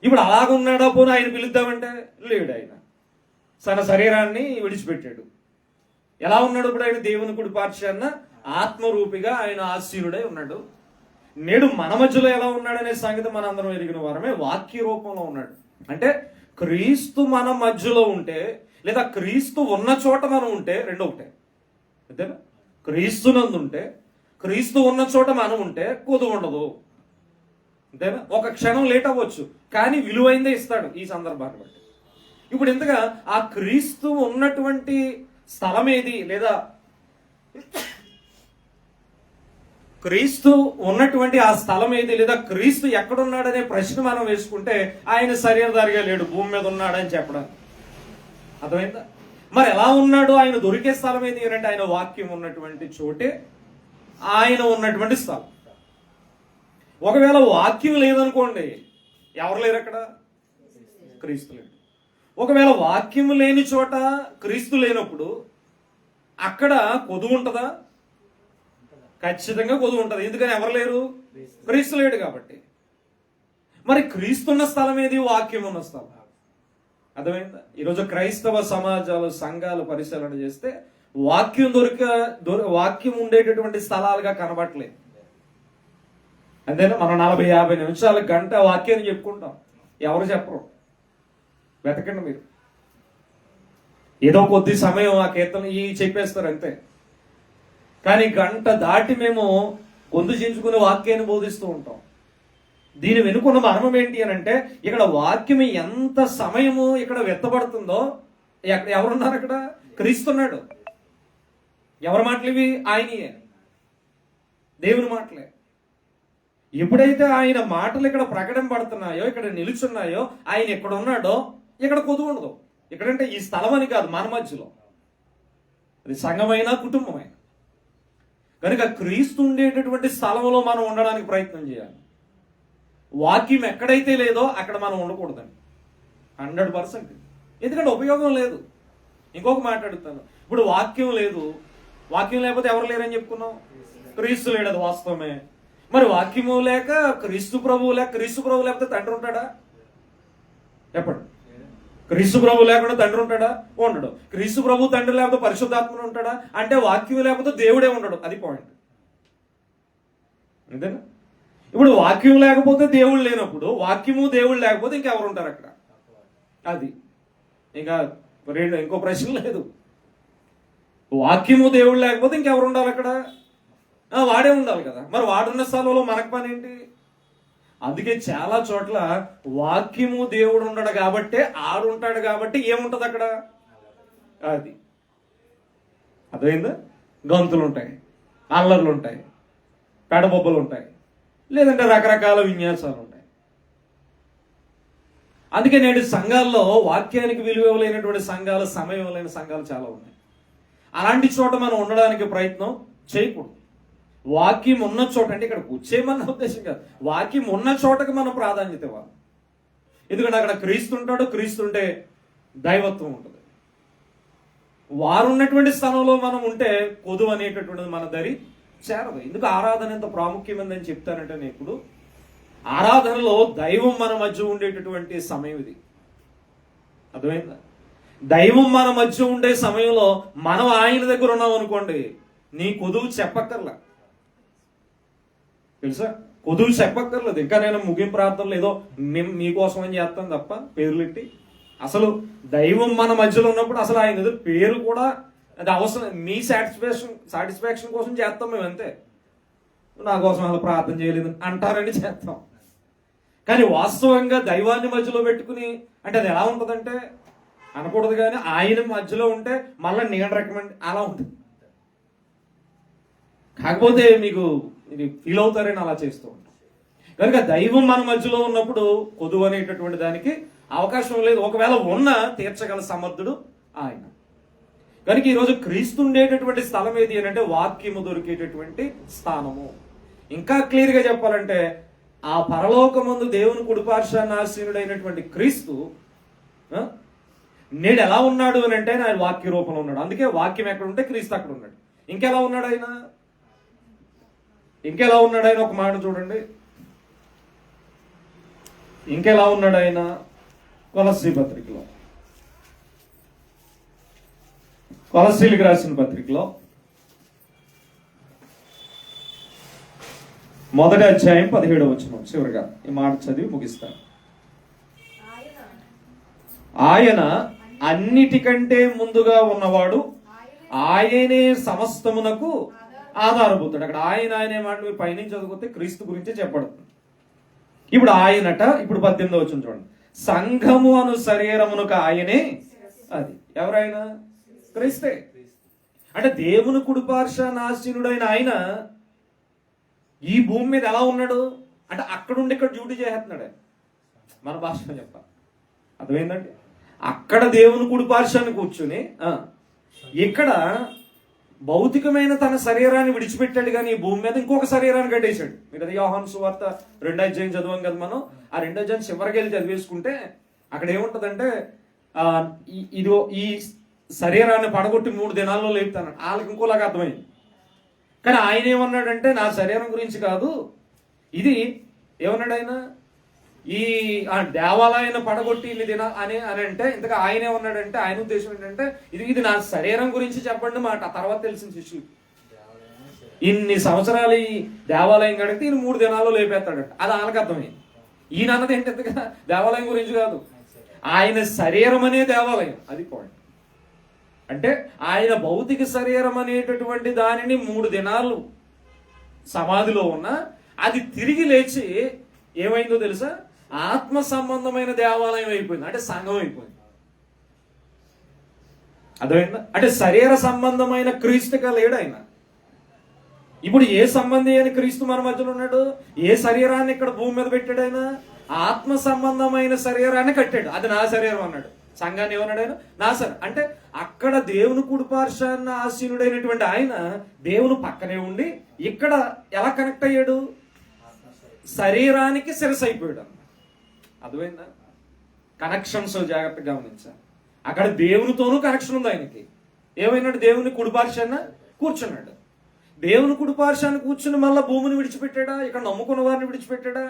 ఇప్పుడు అలాగున్నాడా పోనీ ఆయన పిలుద్దామంటే లేడు. ఆయన తన శరీరాన్ని విడిచిపెట్టాడు. ఎలా ఉన్నాడు ఇప్పుడు? ఆయన దేవుని కుడి పార్శ్వాన ఆత్మరూపిగా ఆయన ఆసీనుడై ఉన్నాడు. నేడు మన మధ్యలో ఎలా ఉన్నాడనే సంగతి మన అందరం ఎరిగిన వారమే. వాక్య రూపంలో ఉన్నాడు. అంటే క్రీస్తు మన మధ్యలో ఉంటే, లేదా క్రీస్తు ఉన్న చోట మనం ఉంటే రెండు ఒకటే. అంతేనా? క్రీస్తునందు ఉంటే, క్రీస్తు ఉన్న చోట మనం ఉంటే కొదువు ఉండదు. అంతేనా? ఒక క్షణం లేట్ అవ్వచ్చు, కానీ విలువైందే ఇస్తాడు ఈ సందర్భాన్ని బట్టి. ఇప్పుడు ఇంతగా ఆ క్రీస్తు ఉన్నటువంటి స్థలం ఏది, లేదా క్రీస్తు ఉన్నటువంటి ఆ స్థలం ఏది, లేదా క్రీస్తు ఎక్కడున్నాడనే ప్రశ్న మనం వేసుకుంటే ఆయన శరీరధారిగా లేడు, భూమి మీద ఉన్నాడని చెప్పడానికి. అర్థమైందా? మరి ఎలా ఉన్నాడు? ఆయన దొరికే స్థలం ఏది అంటే ఆయన వాక్యం ఉన్నటువంటి చోటే ఆయన ఉన్నటువంటి స్థలం. ఒకవేళ వాక్యం లేదనుకోండి, ఎవరు లేరు అక్కడ? క్రీస్తు లేడు. ఒకవేళ వాక్యం లేని చోట క్రీస్తు లేనప్పుడు అక్కడ కొదువు ఉంటుందా? ఖచ్చితంగా కొదువు ఉంటుంది. ఎందుకని? ఎవరు లేరు? క్రీస్తు లేడు కాబట్టి. మరి క్రీస్తున్న స్థలం ఏది? వాక్యం ఉన్న స్థలం. అర్థమైందా? ఈరోజు క్రైస్తవ సమాజాలు, సంఘాలు పరిశీలన చేస్తే వాక్యం ఉండేటటువంటి స్థలాలుగా కనబడట్లేదు. అంతేనా? మనం 40-50 నిమిషాల గంట వాక్యాన్ని చెప్పుకుంటాం, ఎవరు చెప్పరు. వెతకండి మీరు. ఏదో కొద్ది సమయం ఆ కీర్తన చెప్పేస్తారు అంతే. కానీ గంట దాటి మేము గొంతు చించుకునే వాక్యాన్ని బోధిస్తూ ఉంటాం. దీని వెనుకున్న మర్మం ఏంటి అని అంటే, ఇక్కడ వాక్యం ఎంత సమయము ఇక్కడ వెత్తబడుతుందో, ఎవరున్నారు అక్కడ? క్రీస్తున్నాడు. ఎవరి మాటలు ఇవి? ఆయనయే, దేవుని మాటలే. ఎప్పుడైతే ఆయన మాటలు ఇక్కడ ప్రకటింపబడుతున్నాయో, ఇక్కడ నిలుచున్నాయో, ఆయన ఎక్కడ ఉన్నాడో ఇక్కడ కొదువు ఉండదు. ఇక్కడంటే ఈ స్థలం అని కాదు, మన మధ్యలో. అది సంఘమైన కుటుంబమైన. కనుక క్రీస్తు ఉండేటటువంటి స్థలంలో మనం ఉండడానికి ప్రయత్నం చేయాలి. వాక్యం ఎక్కడైతే లేదో అక్కడ మనం ఉండకూడదండి, 100%. ఎందుకంటే ఉపయోగం లేదు. ఇంకొక మాట్లాడుతాను, ఇప్పుడు వాక్యం లేదు, వాక్యం లేకపోతే ఎవరు లేరని చెప్పుకున్నాం? క్రీస్తు లేడు, అది వాస్తవమే. మరి వాక్యము లేక క్రీస్తు ప్రభువు లేకపోతే తండ్రి ఉంటాడా? చెప్పండి. క్రీస్తు ప్రభు లేకుండా తండ్రి ఉంటాడా? ఉండడు. క్రీస్తు ప్రభు తండ్రి లేకపోతే పరిశుద్ధాత్ముడు ఉంటాడా? అంటే వాక్యం లేకపోతే దేవుడే ఉండడు. అది పాయింట్. అంతేనా? ఇప్పుడు వాక్యం లేకపోతే దేవుడు లేనప్పుడు, వాక్యము దేవుడు లేకపోతే ఇంకెవరు ఉంటారు అక్కడ? అది ఇంకా ఇంకో ప్రశ్న లేదు. వాక్యము దేవుడు లేకపోతే ఇంకెవరు ఉండాలి అక్కడ? వాడే ఉండాలి కదా. మరి వాడున్న స్థలంలో మనకు పని ఏంటి? అందుకే చాలా చోట్ల వాక్యము దేవుడు ఉండడు కాబట్టి, ఆడుంటాడు కాబట్టి ఏముంటది అక్కడ? అది అర్థమైందా? గంతులు ఉంటాయి, అల్లర్లు ఉంటాయి, పెడబొబ్బలు ఉంటాయి, లేదంటే రకరకాల విన్యాసాలు ఉంటాయి. అందుకే నేడు సంఘాల్లో వాక్యానికి విలువ లేనటువంటి సంఘాలు, సమయం లేని సంఘాలు చాలా ఉన్నాయి. అలాంటి చోట మనం ఉండడానికి ప్రయత్నం చేయకూడదు. వాక్యం ఉన్న చోట, అంటే ఇక్కడ కూర్చేయమన్న ఉద్దేశం కాదు, వాక్యం ఉన్న చోటకి మనం ప్రాధాన్యత ఇవ్వాలి. ఎందుకంటే అక్కడ క్రీస్తుంటాడు, క్రీస్తుంటే దైవత్వం ఉంటుంది. వారు ఉన్నటువంటి స్థలంలో మనం ఉంటే కొదువు అనేటటువంటిది మన దరి చేరదు. ఎందుకు ఆరాధన ఎంత ప్రాముఖ్యమైందని చెప్తానంటే, నేను ఇప్పుడు ఆరాధనలో దైవం మన మధ్య ఉండేటటువంటి సమయం ఇది. అర్థమైందా? దైవం మన మధ్య ఉండే సమయంలో మనం ఆయన దగ్గర ఉన్నాం అనుకోండి, నీ కొదువు చెప్పక్కర్లా, తెలుసా? కొదువు చెప్పక్కర్లేదు. ఇంకా నేను ముగింపు ప్రార్థనలు ఏదో మీకోసం అని చేస్తాను తప్ప పేర్లెట్టి. అసలు దైవం మన మధ్యలో ఉన్నప్పుడు అసలు ఆయన పేరు కూడా అది అవసరం. మీ సాటిస్ఫాక్షన్ కోసం చేస్తాం మేము, అంతే. నా కోసం అలా ప్రార్థన చేయలేదు అంటారని చేస్తాం. కానీ వాస్తవంగా దైవాన్ని మధ్యలో పెట్టుకుని అంటే అది ఎలా ఉంటుందంటే, అనకూడదు కానీ ఆయన మధ్యలో ఉంటే మళ్ళీ నేను రికమెండ్ అలా ఉంటుంది. కాకపోతే మీకు ఇది ఫీల్ అవుతారని అలా చేస్తూ ఉంటాం. కనుక దైవం మన మధ్యలో ఉన్నప్పుడు కొదువు అనేటటువంటి దానికి అవకాశం లేదు. ఒకవేళ ఉన్నా తీర్చగల సమర్థుడు ఆయన. కనుక ఈరోజు క్రీస్తు ఉండేటటువంటి స్థలం ఏది అని అంటే, వాక్యము దొరికేటటువంటి స్థానము. ఇంకా క్లియర్గా చెప్పాలంటే, ఆ పరలోకమందు దేవుని కుడిపార్శ్వాన ఆసీనుడైనటువంటి క్రీస్తు నేడు ఎలా ఉన్నాడు అని అంటే, ఆయన వాక్య రూపంలో ఉన్నాడు. అందుకే వాక్యం ఎక్కడ ఉంటే క్రీస్తు అక్కడ ఉన్నాడు. ఇంకెలా ఉన్నాడు ఆయన? ఒక మాట చూడండి. ఇంకెలా ఉన్నాడు ఆయన? కొలస్సీలకు రాసిన పత్రికలో 1వ అధ్యాయం 17వ వచనం చివరిగా ఈ మాట చదివి ముగిస్తాను. ఆయన అన్నిటికంటే ముందుగా ఉన్నవాడు, ఆయనే సమస్తమునకు ఆధారభూతుడు. అక్కడ ఆయనే మాట మీరు పైనుంచి చదువుకుంటే క్రీస్తు గురించి చెప్పబడుతుంది. ఇప్పుడు ఆయనట, ఇప్పుడు 18వ వచనం చూడండి. సంఘము అను శరీరమునకు ఆయనే. అది ఎవరైనా? క్రీస్తే. అంటే దేవుని కుడిపార్శ్వాన ఆసీనుడైన ఆయన ఈ భూమి మీద ఎలా ఉన్నాడు అంటే, అక్కడుండి ఇక్కడ డ్యూటీ చేస్తున్నాడు. మన భాషలో చెప్పాలి, అర్థమైందండి? అక్కడ దేవుని కుడిపార్శ్వాన్ని కూర్చుని ఇక్కడ భౌతికమైన తన శరీరాన్ని విడిచిపెట్టాడు, కానీ ఈ భూమి మీద ఇంకొక శరీరాన్ని కట్టేశాడు. మీరు అది యోహాను సువార్త 2వ అధ్యాయం చదివాం కదా మనం. ఆ 2వ అధ్యాయం చివరికి వెళ్ళి చదివేసుకుంటే అక్కడ ఏముంటదంటే, ఇదిగో ఈ శరీరాన్ని పడగొట్టి 3 దినాల్లో లేపుతాను. వాళ్ళకి ఇంకోలాగా అర్థమైంది. కానీ ఆయన ఏమన్నాడంటే, నా శరీరం గురించి కాదు, ఇది ఏమన్నాడు ఆయన? ఈ దేవాలయాన్ని పడగొట్టి ఇల్లు తిన అని అని అంటే ఇంతగా ఆయనే ఉన్నాడంటే ఆయన ఉద్దేశం ఏంటంటే ఇది నా శరీరం గురించి చెప్పండి మాట. ఆ తర్వాత తెలిసిన శిష్యులు ఇన్ని సంవత్సరాలు ఈ దేవాలయం కడిగితే ఈయన 3 దినాల్లో లేపేస్తాడట. అది వాళ్ళకి అర్థమైంది. ఈయన అన్నది ఏంటంటే దేవాలయం గురించి కాదు, ఆయన శరీరం అనే దేవాలయం. అది పాయింట్. అంటే ఆయన భౌతిక శరీరం అనేటటువంటి దానిని 3 దినాలు సమాధిలో ఉన్న అది తిరిగి లేచి ఏమైందో తెలుసా, ఆత్మ సంబంధమైన దేవాలయం అయిపోయింది. అంటే సంఘం అయిపోయింది. అర్థమైందా? అంటే శరీర సంబంధమైన క్రీస్తుగా లేడు ఆయన. ఇప్పుడు ఏ సంబంధి అని క్రీస్తు మన మధ్యలో ఉన్నాడు? ఏ శరీరాన్ని ఇక్కడ భూమి మీద పెట్టాడు ఆయన? ఆత్మ సంబంధమైన శరీరాన్ని కట్టాడు. అది నా శరీరం అన్నాడు. సంఘాన్ని ఏమన్నాడు ఆయన? నా శరీరం. అంటే అక్కడ దేవుని కుడిపార్శ్వాన ఆసీనుడైనటువంటి ఆయన దేవుని పక్కనే ఉండి ఇక్కడ ఎలా కనెక్ట్ అయ్యాడు? శరీరానికి శిరస్సు అయిపోయాడు. అర్థమైందా? కనెక్షన్స్ జాగ్రత్తగా గమనించాలి. అక్కడ దేవునితోనూ కనెక్షన్ ఉంది ఆయనకి. ఏమైనాడు? దేవుని కుడిపార్శ్వాన కూర్చున్నాడు. దేవుని కుడిపార్శ్వాన్ని కూర్చుని మళ్ళా భూమిని విడిచిపెట్టాడా? ఇక్కడ నమ్ముకున్న వారిని విడిచిపెట్టాడా?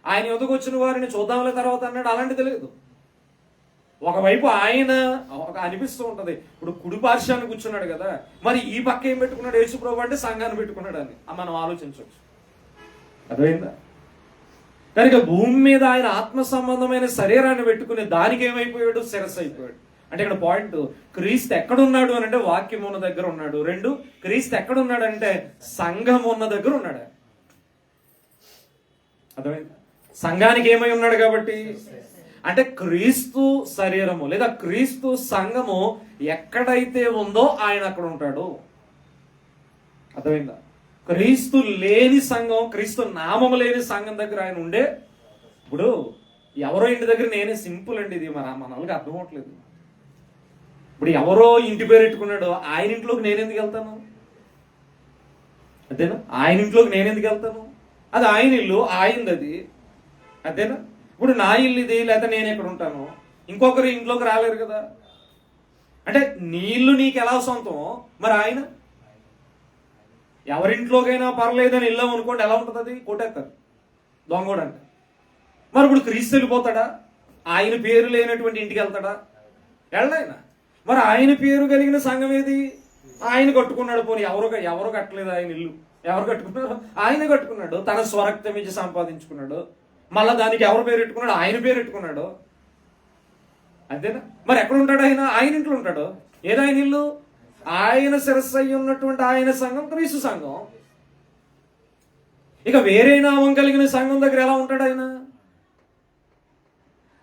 ఆయన ఎదుగు వచ్చిన వారిని చూద్దాంలే తర్వాత అన్నాడు? అలాంటిది లేదు. ఒకవైపు ఆయన అనిపిస్తూ ఉంటది, ఇప్పుడు కుడిపార్శ్వాన్ని కూర్చున్నాడు కదా, మరి ఈ పక్క ఏం పెట్టుకున్నాడు? యేసుప్రభు అంటే సంఘాన్ని పెట్టుకున్నాడు అని మనం ఆలోచించవచ్చు. అర్థమైందా? కనుక భూమి మీద ఆయన ఆత్మ సంబంధమైన శరీరాన్ని పెట్టుకుని దానికి ఏమైపోయాడు? శిరస్సు అయిపోయాడు. అంటే ఇక్కడ పాయింట్, క్రీస్తు ఎక్కడున్నాడు అని అంటే వాక్యం ఉన్న దగ్గర ఉన్నాడు. 2, క్రీస్తు ఎక్కడున్నాడు అంటే సంఘం ఉన్న దగ్గర ఉన్నాడు. అర్థమైందా? సంఘానికి ఏమై ఉన్నాడు కాబట్టి, అంటే క్రీస్తు శరీరము లేదా క్రీస్తు సంఘము ఎక్కడైతే ఉందో ఆయన అక్కడ ఉంటాడు. అర్థమైందా? క్రీస్తు లేని సంఘం, క్రీస్తు నామము లేని సంఘం దగ్గర ఆయన ఉండే. ఇప్పుడు ఎవరో ఇంటి దగ్గర నేనే, సింపుల్ అండి ఇది, మన వాళ్ళకి అర్థం అవట్లేదు. ఇప్పుడు ఎవరో ఇంటి పేరు పెట్టుకున్నాడు, ఆయన ఇంట్లోకి నేను ఎందుకు వెళ్తాను? అంతేనా? ఆయన ఇంట్లోకి నేను ఎందుకు వెళ్తాను? అది ఆయన ఇల్లు, ఆయనది అది. అంతేనా? ఇప్పుడు నా ఇల్లు ఇది, లేకపోతే నేను ఎక్కడ ఉంటాను, ఇంకొకరు ఇంట్లోకి రాలేరు కదా. అంటే నీ ఇల్లు నీకు ఎలా సొంతం, మరి ఆయన ఎవరింట్లోకైనా పర్లేదని వెళ్ళాం అనుకోండి, ఎలా ఉంటుంది? అది కొట్టేస్తారు, దొంగోడు అంటే. మరి ఇప్పుడు క్రీస్తు వెళ్ళిపోతాడా? ఆయన పేరు లేనటువంటి ఇంటికి వెళ్తాడా? వెళ్ళాయన. మరి ఆయన పేరు కలిగిన సంఘం ఏది? ఆయన కట్టుకున్నాడు. పోనీ ఎవరు కట్టలేదు ఆయన ఇల్లు. ఎవరు కట్టుకున్నారు? ఆయన కట్టుకున్నాడు. తన స్వరక్తం ఇచ్చి సంపాదించుకున్నాడు. మళ్ళా దానికి ఎవరు పేరు పెట్టుకున్నాడు? ఆయన పేరు పెట్టుకున్నాడు. అంతేనా? మరి ఎక్కడ ఉంటాడు ఆయన? ఆయన ఇంట్లో ఉంటాడు. ఏదో ఆయన ఇల్లు, ఆయన శిరస్సు అయి ఉన్నటువంటి ఆయన సంఘం క్రీస్తు సంఘం. ఇక వేరే నామం కలిగిన సంఘం దగ్గర ఎలా ఉంటాడు ఆయన?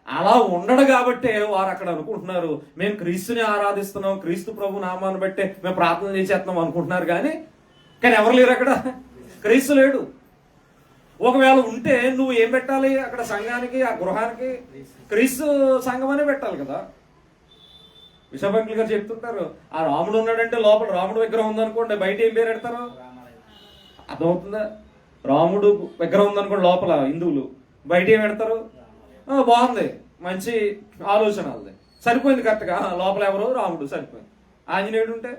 అలా ఉండడు కాబట్టే వారు అక్కడ అనుకుంటున్నారు మేము క్రీస్తుని ఆరాధిస్తున్నాం, క్రీస్తు ప్రభు నామాన్ని బట్టే మేము ప్రార్థన చేసేస్తున్నాం అనుకుంటున్నారు. కానీ ఎవరు లేరు అక్కడ. క్రీస్తు లేడు. ఒకవేళ ఉంటే నువ్వు ఏం పెట్టాలి అక్కడ? సంఘానికి, ఆ గృహానికి క్రీస్తు సంఘం అనే పెట్టాలి కదా. విశాఖంకులు గారు చెప్తుంటారు, ఆ రాముడు ఉన్నాడంటే లోపల రాముడు విగ్రహం ఉందనుకోండి, బయట ఏం పేరు పెడతారు? అర్థమవుతుందా? రాముడు విగ్రహం ఉందనుకోండి లోపల హిందువులు, బయట ఏం పెడతారు? బాగుంది, మంచి ఆలోచన, అది సరిపోయింది కరెక్ట్గా. లోపల ఎవరు? రాముడు, సరిపోయింది. ఆంజనేయుడు ఉంటే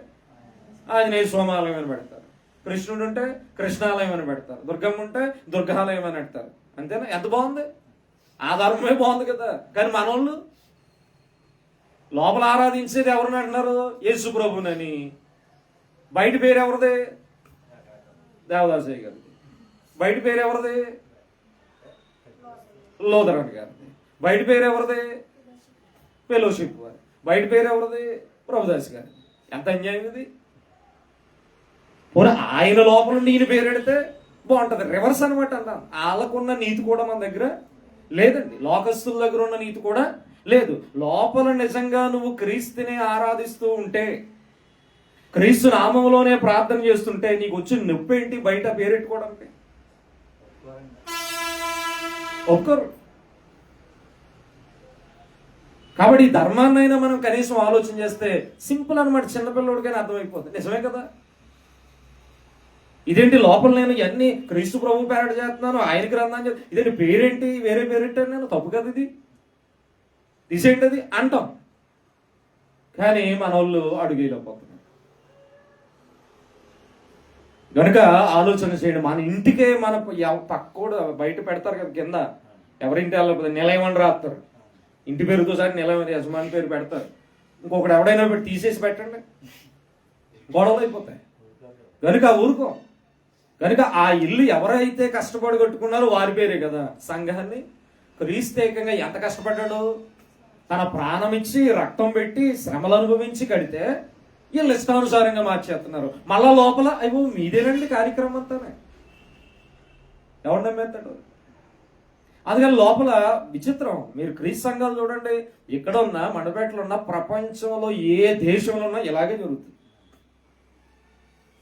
ఆంజనేయ స్వామాలయం అని పెడతారు, కృష్ణుడు ఉంటే కృష్ణాలయం అని పెడతారు, దుర్గమ్మ ఉంటే దుర్గాలయం అని పెడతారు. అంతేనా? ఎంత బాగుంది, ఆ ధర్మమే బాగుంది కదా. కానీ మనోళ్ళు లోపల ఆరాధించేది ఎవరిని అంటున్నారు? యేసు ప్రభునని. బయట పేరు ఎవరిది? దేవదాసయ్య గారిది. బయట పేరు ఎవరిది? లోదరన్ గారిది. బయట పేరు ఎవరిది? ఫెలోషిప్ వారి. బయట పేరు ఎవరిది? ప్రభుదాస్ గారి. ఎంత అన్యాయం ఇది! పోనీ ఆయన లోపల ఈయన పేరు పెడితే బాగుంటది. రివర్స్ అనమాట. అన్నాను వాళ్ళకున్న నీతి కూడా మన దగ్గర లేదండి. లోకస్తుల దగ్గర ఉన్న నీతి కూడా లేదు. లోపల నిజంగా నువ్వు క్రీస్తుని ఆరాధిస్తూ ఉంటే, క్రీస్తు నామంలోనే ప్రార్థన చేస్తుంటే నీకు వచ్చిన నొప్పి ఏంటి? బయట పేరెట్టుకోవడానికి ఒక్కరు. కాబట్టి ఈ ధర్మాన్నైనా మనం కనీసం ఆలోచన చేస్తే సింపుల్ అనమాట. చిన్నపిల్లడికైనా అర్థమైపోతుంది. నిజమే కదా. ఇదేంటి లోపల నేను ఇవన్నీ క్రీస్తు ప్రభు పేరట చేస్తున్నాను, ఆయన గ్రంథాన్ని ఇదేంటి పేరేంటి, వేరే పేరేంటి అని నేను తప్పు కదా, ఇది తీసేంటది అంటాం. కానీ మన వాళ్ళు అడుగేయలేకపోతున్నారు. కనుక ఆలోచన చేయండి. మన ఇంటికే మన పక్కోడు బయట పెడతారు కదా కింద, ఎవరింటి వెళ్ళకపోతే నిలయమని రాస్తారు, ఇంటి పేరుతో సరే నిలయమని యజమాని పేరు పెడతారు. ఇంకొకటి ఎవడైనా పెట్టి తీసేసి పెట్టండి, గొడవలు అయిపోతాయి. కనుక ఊరుకో. కనుక ఆ ఇల్లు ఎవరైతే కష్టపడి కట్టుకున్నారో వారి పేరే కదా సంఘాన్ని. క్రీస్తు ఏకంగా ఎంత కష్టపడ్డాడు, తన ప్రాణం ఇచ్చి రక్తం పెట్టి శ్రమలు అనుభవించి కడితే వీళ్ళు ఇష్టానుసారంగా మార్చేస్తున్నారు. మళ్ళా లోపల అయ్యో మీదేనండి కార్యక్రమం అంతానే, ఎవరు నమ్మేస్తాడు? అందుకని లోపల విచిత్రం. మీరు క్రీస్తు సంఘాలు చూడండి, ఇక్కడ ఉన్న మండపేటలో ఉన్న ప్రపంచంలో ఏ దేశంలో ఉన్నా ఇలాగే జరుగుతుంది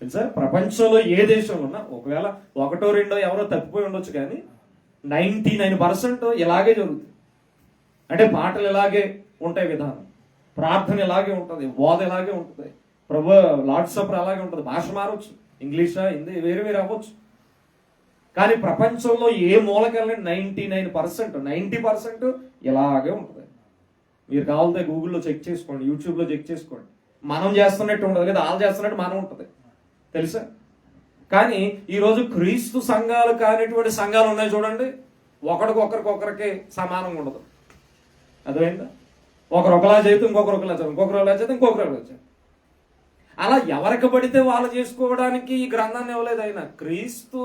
తెలుసా. ప్రపంచంలో ఏ దేశంలో ఉన్నా ఒకవేళ ఒకటో రెండో ఎవరో తప్పిపోయి ఉండొచ్చు, కానీ 99% ఇలాగే జరుగుతుంది. అంటే పాటలు ఇలాగే ఉంటాయి, విధానం ప్రార్థన ఇలాగే ఉంటుంది, బోధ ఇలాగే ఉంటుంది, ప్రభు లార్డ్ సపర్ అలాగే ఉంటుంది. భాష మారవచ్చు, ఇంగ్లీషా హిందీ వేరే వేరే అవ్వచ్చు, కానీ ప్రపంచంలో ఏ మూలకెళ్ళి 90% ఇలాగే ఉంటుంది. మీరు కావాలంటే గూగుల్లో చెక్ చేసుకోండి, యూట్యూబ్లో చెక్ చేసుకోండి. మనం చేస్తున్నట్టు ఉండదు, లేదా వాళ్ళు చేస్తున్నట్టు మనం ఉంటుంది తెలుసా. కానీ ఈరోజు క్రీస్తు సంఘాలు కానిటువంటి సంఘాలు ఉన్నాయి చూడండి, ఒకరికొకరికి సమానంగా ఉండదు. అర్థమైందా? ఒకరు ఒకలా చేస్తే ఇంకొకరు ఒకలా చేస్తారు, ఇంకొకరు ఒకలా చేస్తే ఇంకొకరు ఒకలా చేస్తారు. అలా ఎవరికి పడితే వాళ్ళు చేసుకోవడానికి ఈ గ్రంథాన్ని ఇవ్వలేదు ఆయన. క్రీస్తు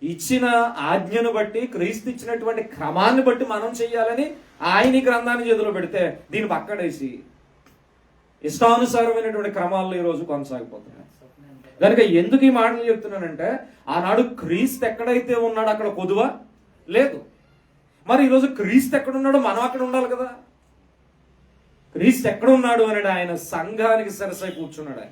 ఇచ్చిన ఆజ్ఞను బట్టి, క్రీస్తు ఇచ్చినటువంటి క్రమాన్ని బట్టి మనం చెయ్యాలని ఆయన ఈ గ్రంథాన్ని చేతిలో పెడితే దీన్ని పక్కడేసి ఇష్టానుసారమైనటువంటి క్రమాల్లో ఈరోజు కొనసాగిపోతున్నాయి. కనుక ఎందుకు ఈ మాటలు చెప్తున్నానంటే, ఆనాడు క్రీస్తు ఎక్కడైతే ఉన్నాడో అక్కడ కొదువ లేదు. మరి ఈరోజు క్రీస్తు ఎక్కడున్నాడో మనం అక్కడ ఉండాలి కదా. క్రీస్తు ఎక్కడున్నాడు అని ఆయన సంఘానికి సరసై కూర్చున్నాడు.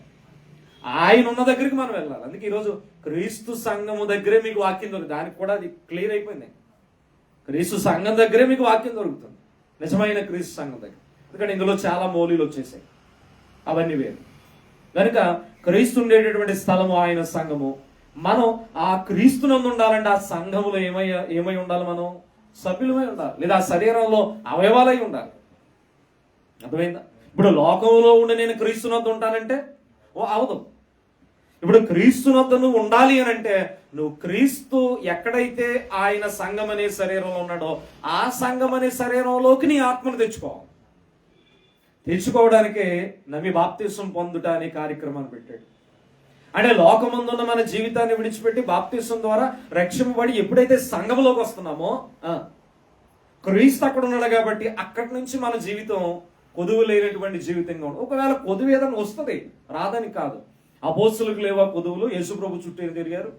ఆయన ఉన్న దగ్గరికి మనం వెళ్ళాలి. అందుకే ఈరోజు క్రీస్తు సంఘము దగ్గరే మీకు వాక్యం దొరుకుతుంది. దానికి కూడా అది క్లియర్ అయిపోయింది. క్రీస్తు సంఘం దగ్గరే మీకు వాక్యం దొరుకుతుంది, నిజమైన క్రీస్తు సంఘం దగ్గర. ఎందుకంటే ఇందులో చాలా మౌలీలు వచ్చేసాయి, అవన్నీ వేరు. కనుక క్రీస్తు ఉండేటటువంటి స్థలము ఆయన సంఘము. మనం ఆ క్రీస్తునందు ఉండాలంటే ఆ సంఘములో ఏమై ఉండాలి? మనం సభ్యులమై ఉండాలి, లేదా ఆ శరీరంలో అవయవాలై ఉండాలి. అర్థమైందా? ఇప్పుడు లోకంలో ఉండి నేను క్రీస్తునందు ఉంటానంటే అవదు. ఇప్పుడు క్రీస్తునందు నువ్వు ఉండాలి అని అంటే నువ్వు క్రీస్తు ఎక్కడైతే ఆయన సంఘం అనే శరీరంలో ఉన్నాడో ఆ సంఘం అనే శరీరంలోకి నీ ఆత్మను తెచ్చుకోవడానికే నమ్మి బాప్తిసం పొందుట అనే కార్యక్రమాన్ని పెట్టాడు. అంటే లోకమందున్న మన జీవితాన్ని విడిచిపెట్టి బాప్తిసం ద్వారా రక్షింపబడి ఎప్పుడైతే సంఘంలోకి వస్తున్నామో క్రీస్తు అక్కడ ఉన్నాడు కాబట్టి అక్కడి నుంచి మన జీవితం కొదువు లేనటువంటి జీవితంగా ఉండదు. ఒకవేళ కొదువు ఏదైనా వస్తుంది, రాదని కాదు. అపోస్తులకు లేవా కొదువులు? యేసుప్రభు చుట్టూ తిరిగారు.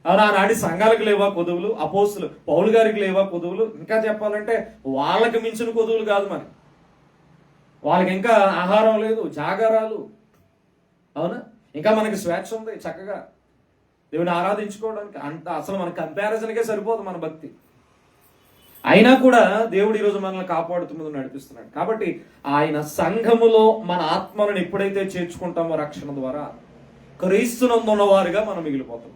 ఆనాటి సంఘాలకు లేవా కొదువులు? అపోస్తులు పౌలు గారికి లేవా కొదువులు? ఇంకా చెప్పాలంటే వాళ్ళకి మించిన కొదువులు కాదు మరి. వాళ్ళకి ఇంకా ఆహారం లేదు, జాగారాలు, అవునా? ఇంకా మనకి స్వేచ్ఛ ఉంది చక్కగా దేవుని ఆరాధించుకోవడానికి. అంత అసలు మన కంపారిజన్కే సరిపోదు మన భక్తి. అయినా కూడా దేవుడు ఈరోజు మనల్ని కాపాడుతున్నది, నడిపిస్తున్నాడు. కాబట్టి ఆయన సంఘములో మన ఆత్మలను ఎప్పుడైతే చేర్చుకుంటామో రక్షణ ద్వారా క్రీస్తునందు ఉన్నవారుగా మనం మిగిలిపోతాం.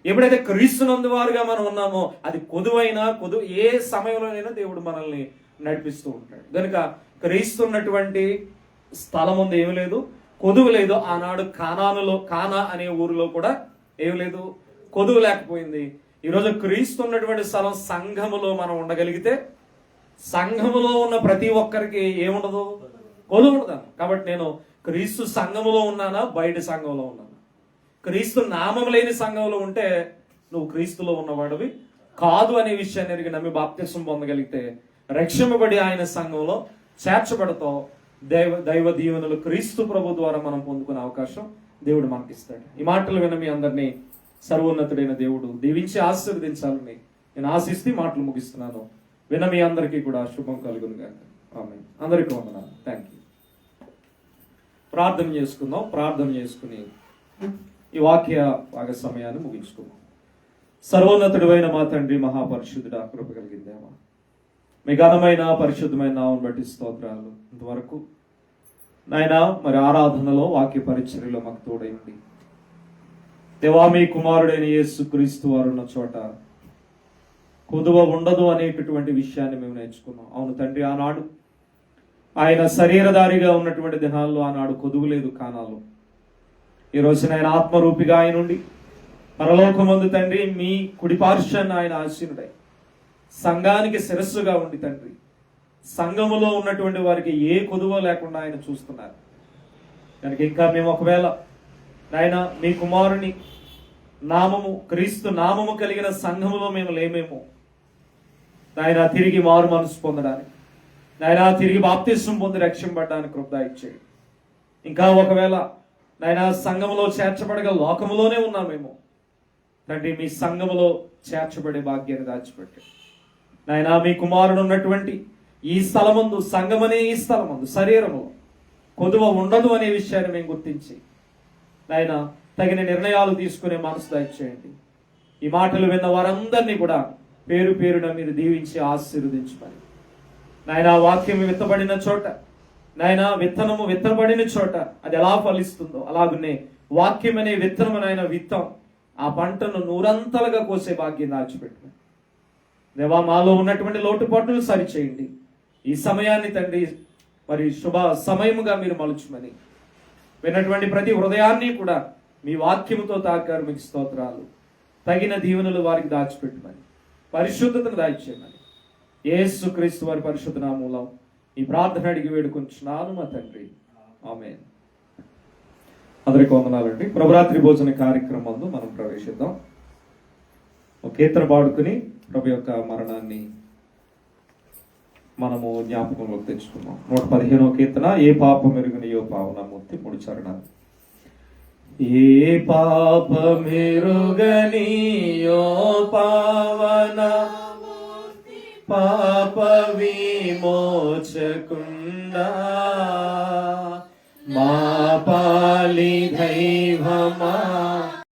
ఎప్పుడైతే క్రీస్తునందు వారుగా మనం ఉన్నామో అది కొదువు ఏ సమయంలోనైనా దేవుడు మనల్ని నడిపిస్తూ ఉంటాడు. కనుక క్రీస్తు ఉన్నటువంటి స్థలం ఉంది ఏమి లేదు, కొదువు లేదు. ఆనాడు కానా అనే ఊరిలో కూడా ఏమి లేదు, కొదువు లేకపోయింది. ఈరోజు క్రీస్తు ఉన్నటువంటి స్థలం సంఘములో మనం ఉండగలిగితే సంఘములో ఉన్న ప్రతి ఒక్కరికి ఏముండదు, కొదువు ఉండదు. కాబట్టి నేను క్రీస్తు సంఘములో ఉన్నానా, బయట సంఘంలో ఉన్నానా? క్రీస్తు నామం లేని సంఘంలో ఉంటే నువ్వు క్రీస్తులో ఉన్నవాడివి కాదు అనే విషయాన్ని ఎరిగి నమ్మి బాప్తిసం పొందగలిగితే రక్షింపబడి ఆయన సంఘంలో చేర్చబడతావు. దైవ దీవెనలు క్రీస్తు ప్రభు ద్వారా మనం పొందుకునే అవకాశం దేవుడు మనకిస్తాడు. ఈ మాటలు విన్న మీ అందరినీ సర్వోన్నతుడైన దేవుడు దీవించి ఆశీర్వదించాలని నేను ఆశిస్తూ మాటలు ముగిస్తున్నాను. విన్న మీ అందరికీ కూడా శుభం కలుగును గాక. ఆమేన్. అందరికీ వందనాలు. Thank you. ప్రార్థన చేసుకుందాం. ప్రార్థన చేసుకుని ఈ వాక్య భాగ సమయాన్ని ముగించుకుందాం. సర్వోన్నతుడైన మా తండ్రి, మహాపరిశుద్ధుడా, కృప కలిగిందేమా, మీ ఘనమైన పరిశుద్ధమైన నామమును బట్టి స్తోత్రాలు. ఇంతవరకు నాయన మరి ఆరాధనలో వాక్య పరిచర్యలో మాకు తోడైంది దేవా. మీ కుమారుడైన యేసుక్రీస్తు వారు ఉన్న చోట కొదువ ఉండదు అనేటటువంటి విషయాన్ని మేము నేర్చుకున్నాం. అవును తండ్రి, ఆనాడు ఆయన శరీరధారిగా ఉన్నటువంటి దినాల్లో ఆనాడు కొదువు లేదు కానాలో. ఈ రోజున ఆయన ఆత్మరూపిగా ఆయన ఉండి పరలోకమందు తండ్రి మీ కుడి పార్శ్వాన ఆయన ఆసీనుడై సంఘానికి శిరస్సుగా ఉండి తండ్రి సంఘములో ఉన్నటువంటి వారికి ఏ కొదువ లేకుండా ఆయన చూస్తున్నారు కనుక ఇంకా మేము ఒకవేళ నాయన మీ కుమారుని నామము క్రీస్తు నామము కలిగిన సంఘములో మేము లేమేమో నాయన తిరిగి మారు మనసు పొందడానికి నాయన తిరిగి బాప్తిస్వం పొంది రక్షింపబడడానికి కృప ఇచ్చేయండి. ఇంకా ఒకవేళ నాయన సంఘములో చేర్చబడగల లోకములోనే ఉన్నామేమో తండ్రి మీ సంఘములో చేర్చబడే భాగ్యాన్ని దాచిపెట్టి నాయన మీ కుమారుడు ఉన్నటువంటి ఈ స్థలమందు సంఘమనే ఈ స్థలమందు శరీరము కొదువ ఉండదు అనే విషయాన్ని మేము గుర్తించి నాయన తగిన నిర్ణయాలు తీసుకునే మనసు దయచేయండి. ఈ మాటలు విన్న వారందరినీ కూడా పేరు పేరున మీరు దీవించి ఆశీర్వదించమని నాయన వాక్యం విత్తబడిన చోట నాయన విత్తనము విత్తబడిన చోట అది ఎలా ఫలిస్తుందో అలాగనే వాక్యం అనే విత్తనము నాయన విత్తం ఆ పంటను నూరంతలుగా కోసే భాగ్యం దాచిపెట్టమని దేవా మాలో ఉన్నటువంటి లోటుపాట్లు సరిచేయండి. ఈ సమయాన్ని తండ్రి మరి శుభ సమయముగా మీరు మలుచుమని విన్నటువంటి ప్రతి హృదయాన్ని కూడా మీ వాక్యముతో తాకారు. మీకు స్తోత్రాలు. తగిన దీవెనలు వారికి దాచిపెట్టమని పరిశుద్ధతను దాయిచేయమని యేసుక్రీస్తు వారి పరిశుద్ధ నామములో ఈ ప్రార్థన అడిగి వేడుకొంచున్నాను మా తండ్రి, ఆమేన్. అందరికీ వందనాలండి. ప్రభురాత్రి భోజన కార్యక్రమంలో మనం ప్రవేశిద్దాం. ఒక కీర్తన పాడుకుని ప్రభు యొక్క మరణాన్ని మనము జ్ఞాపకంలోకి తెచ్చుకున్నాం. 115వ కీర్తన. ఏ పాపం ఎరుగనియో పావనమూర్తి 3 చరణాలు. ఏ పాపమెరుగనియో పావన పాప విమోచకుండా మా పాలి దైవమా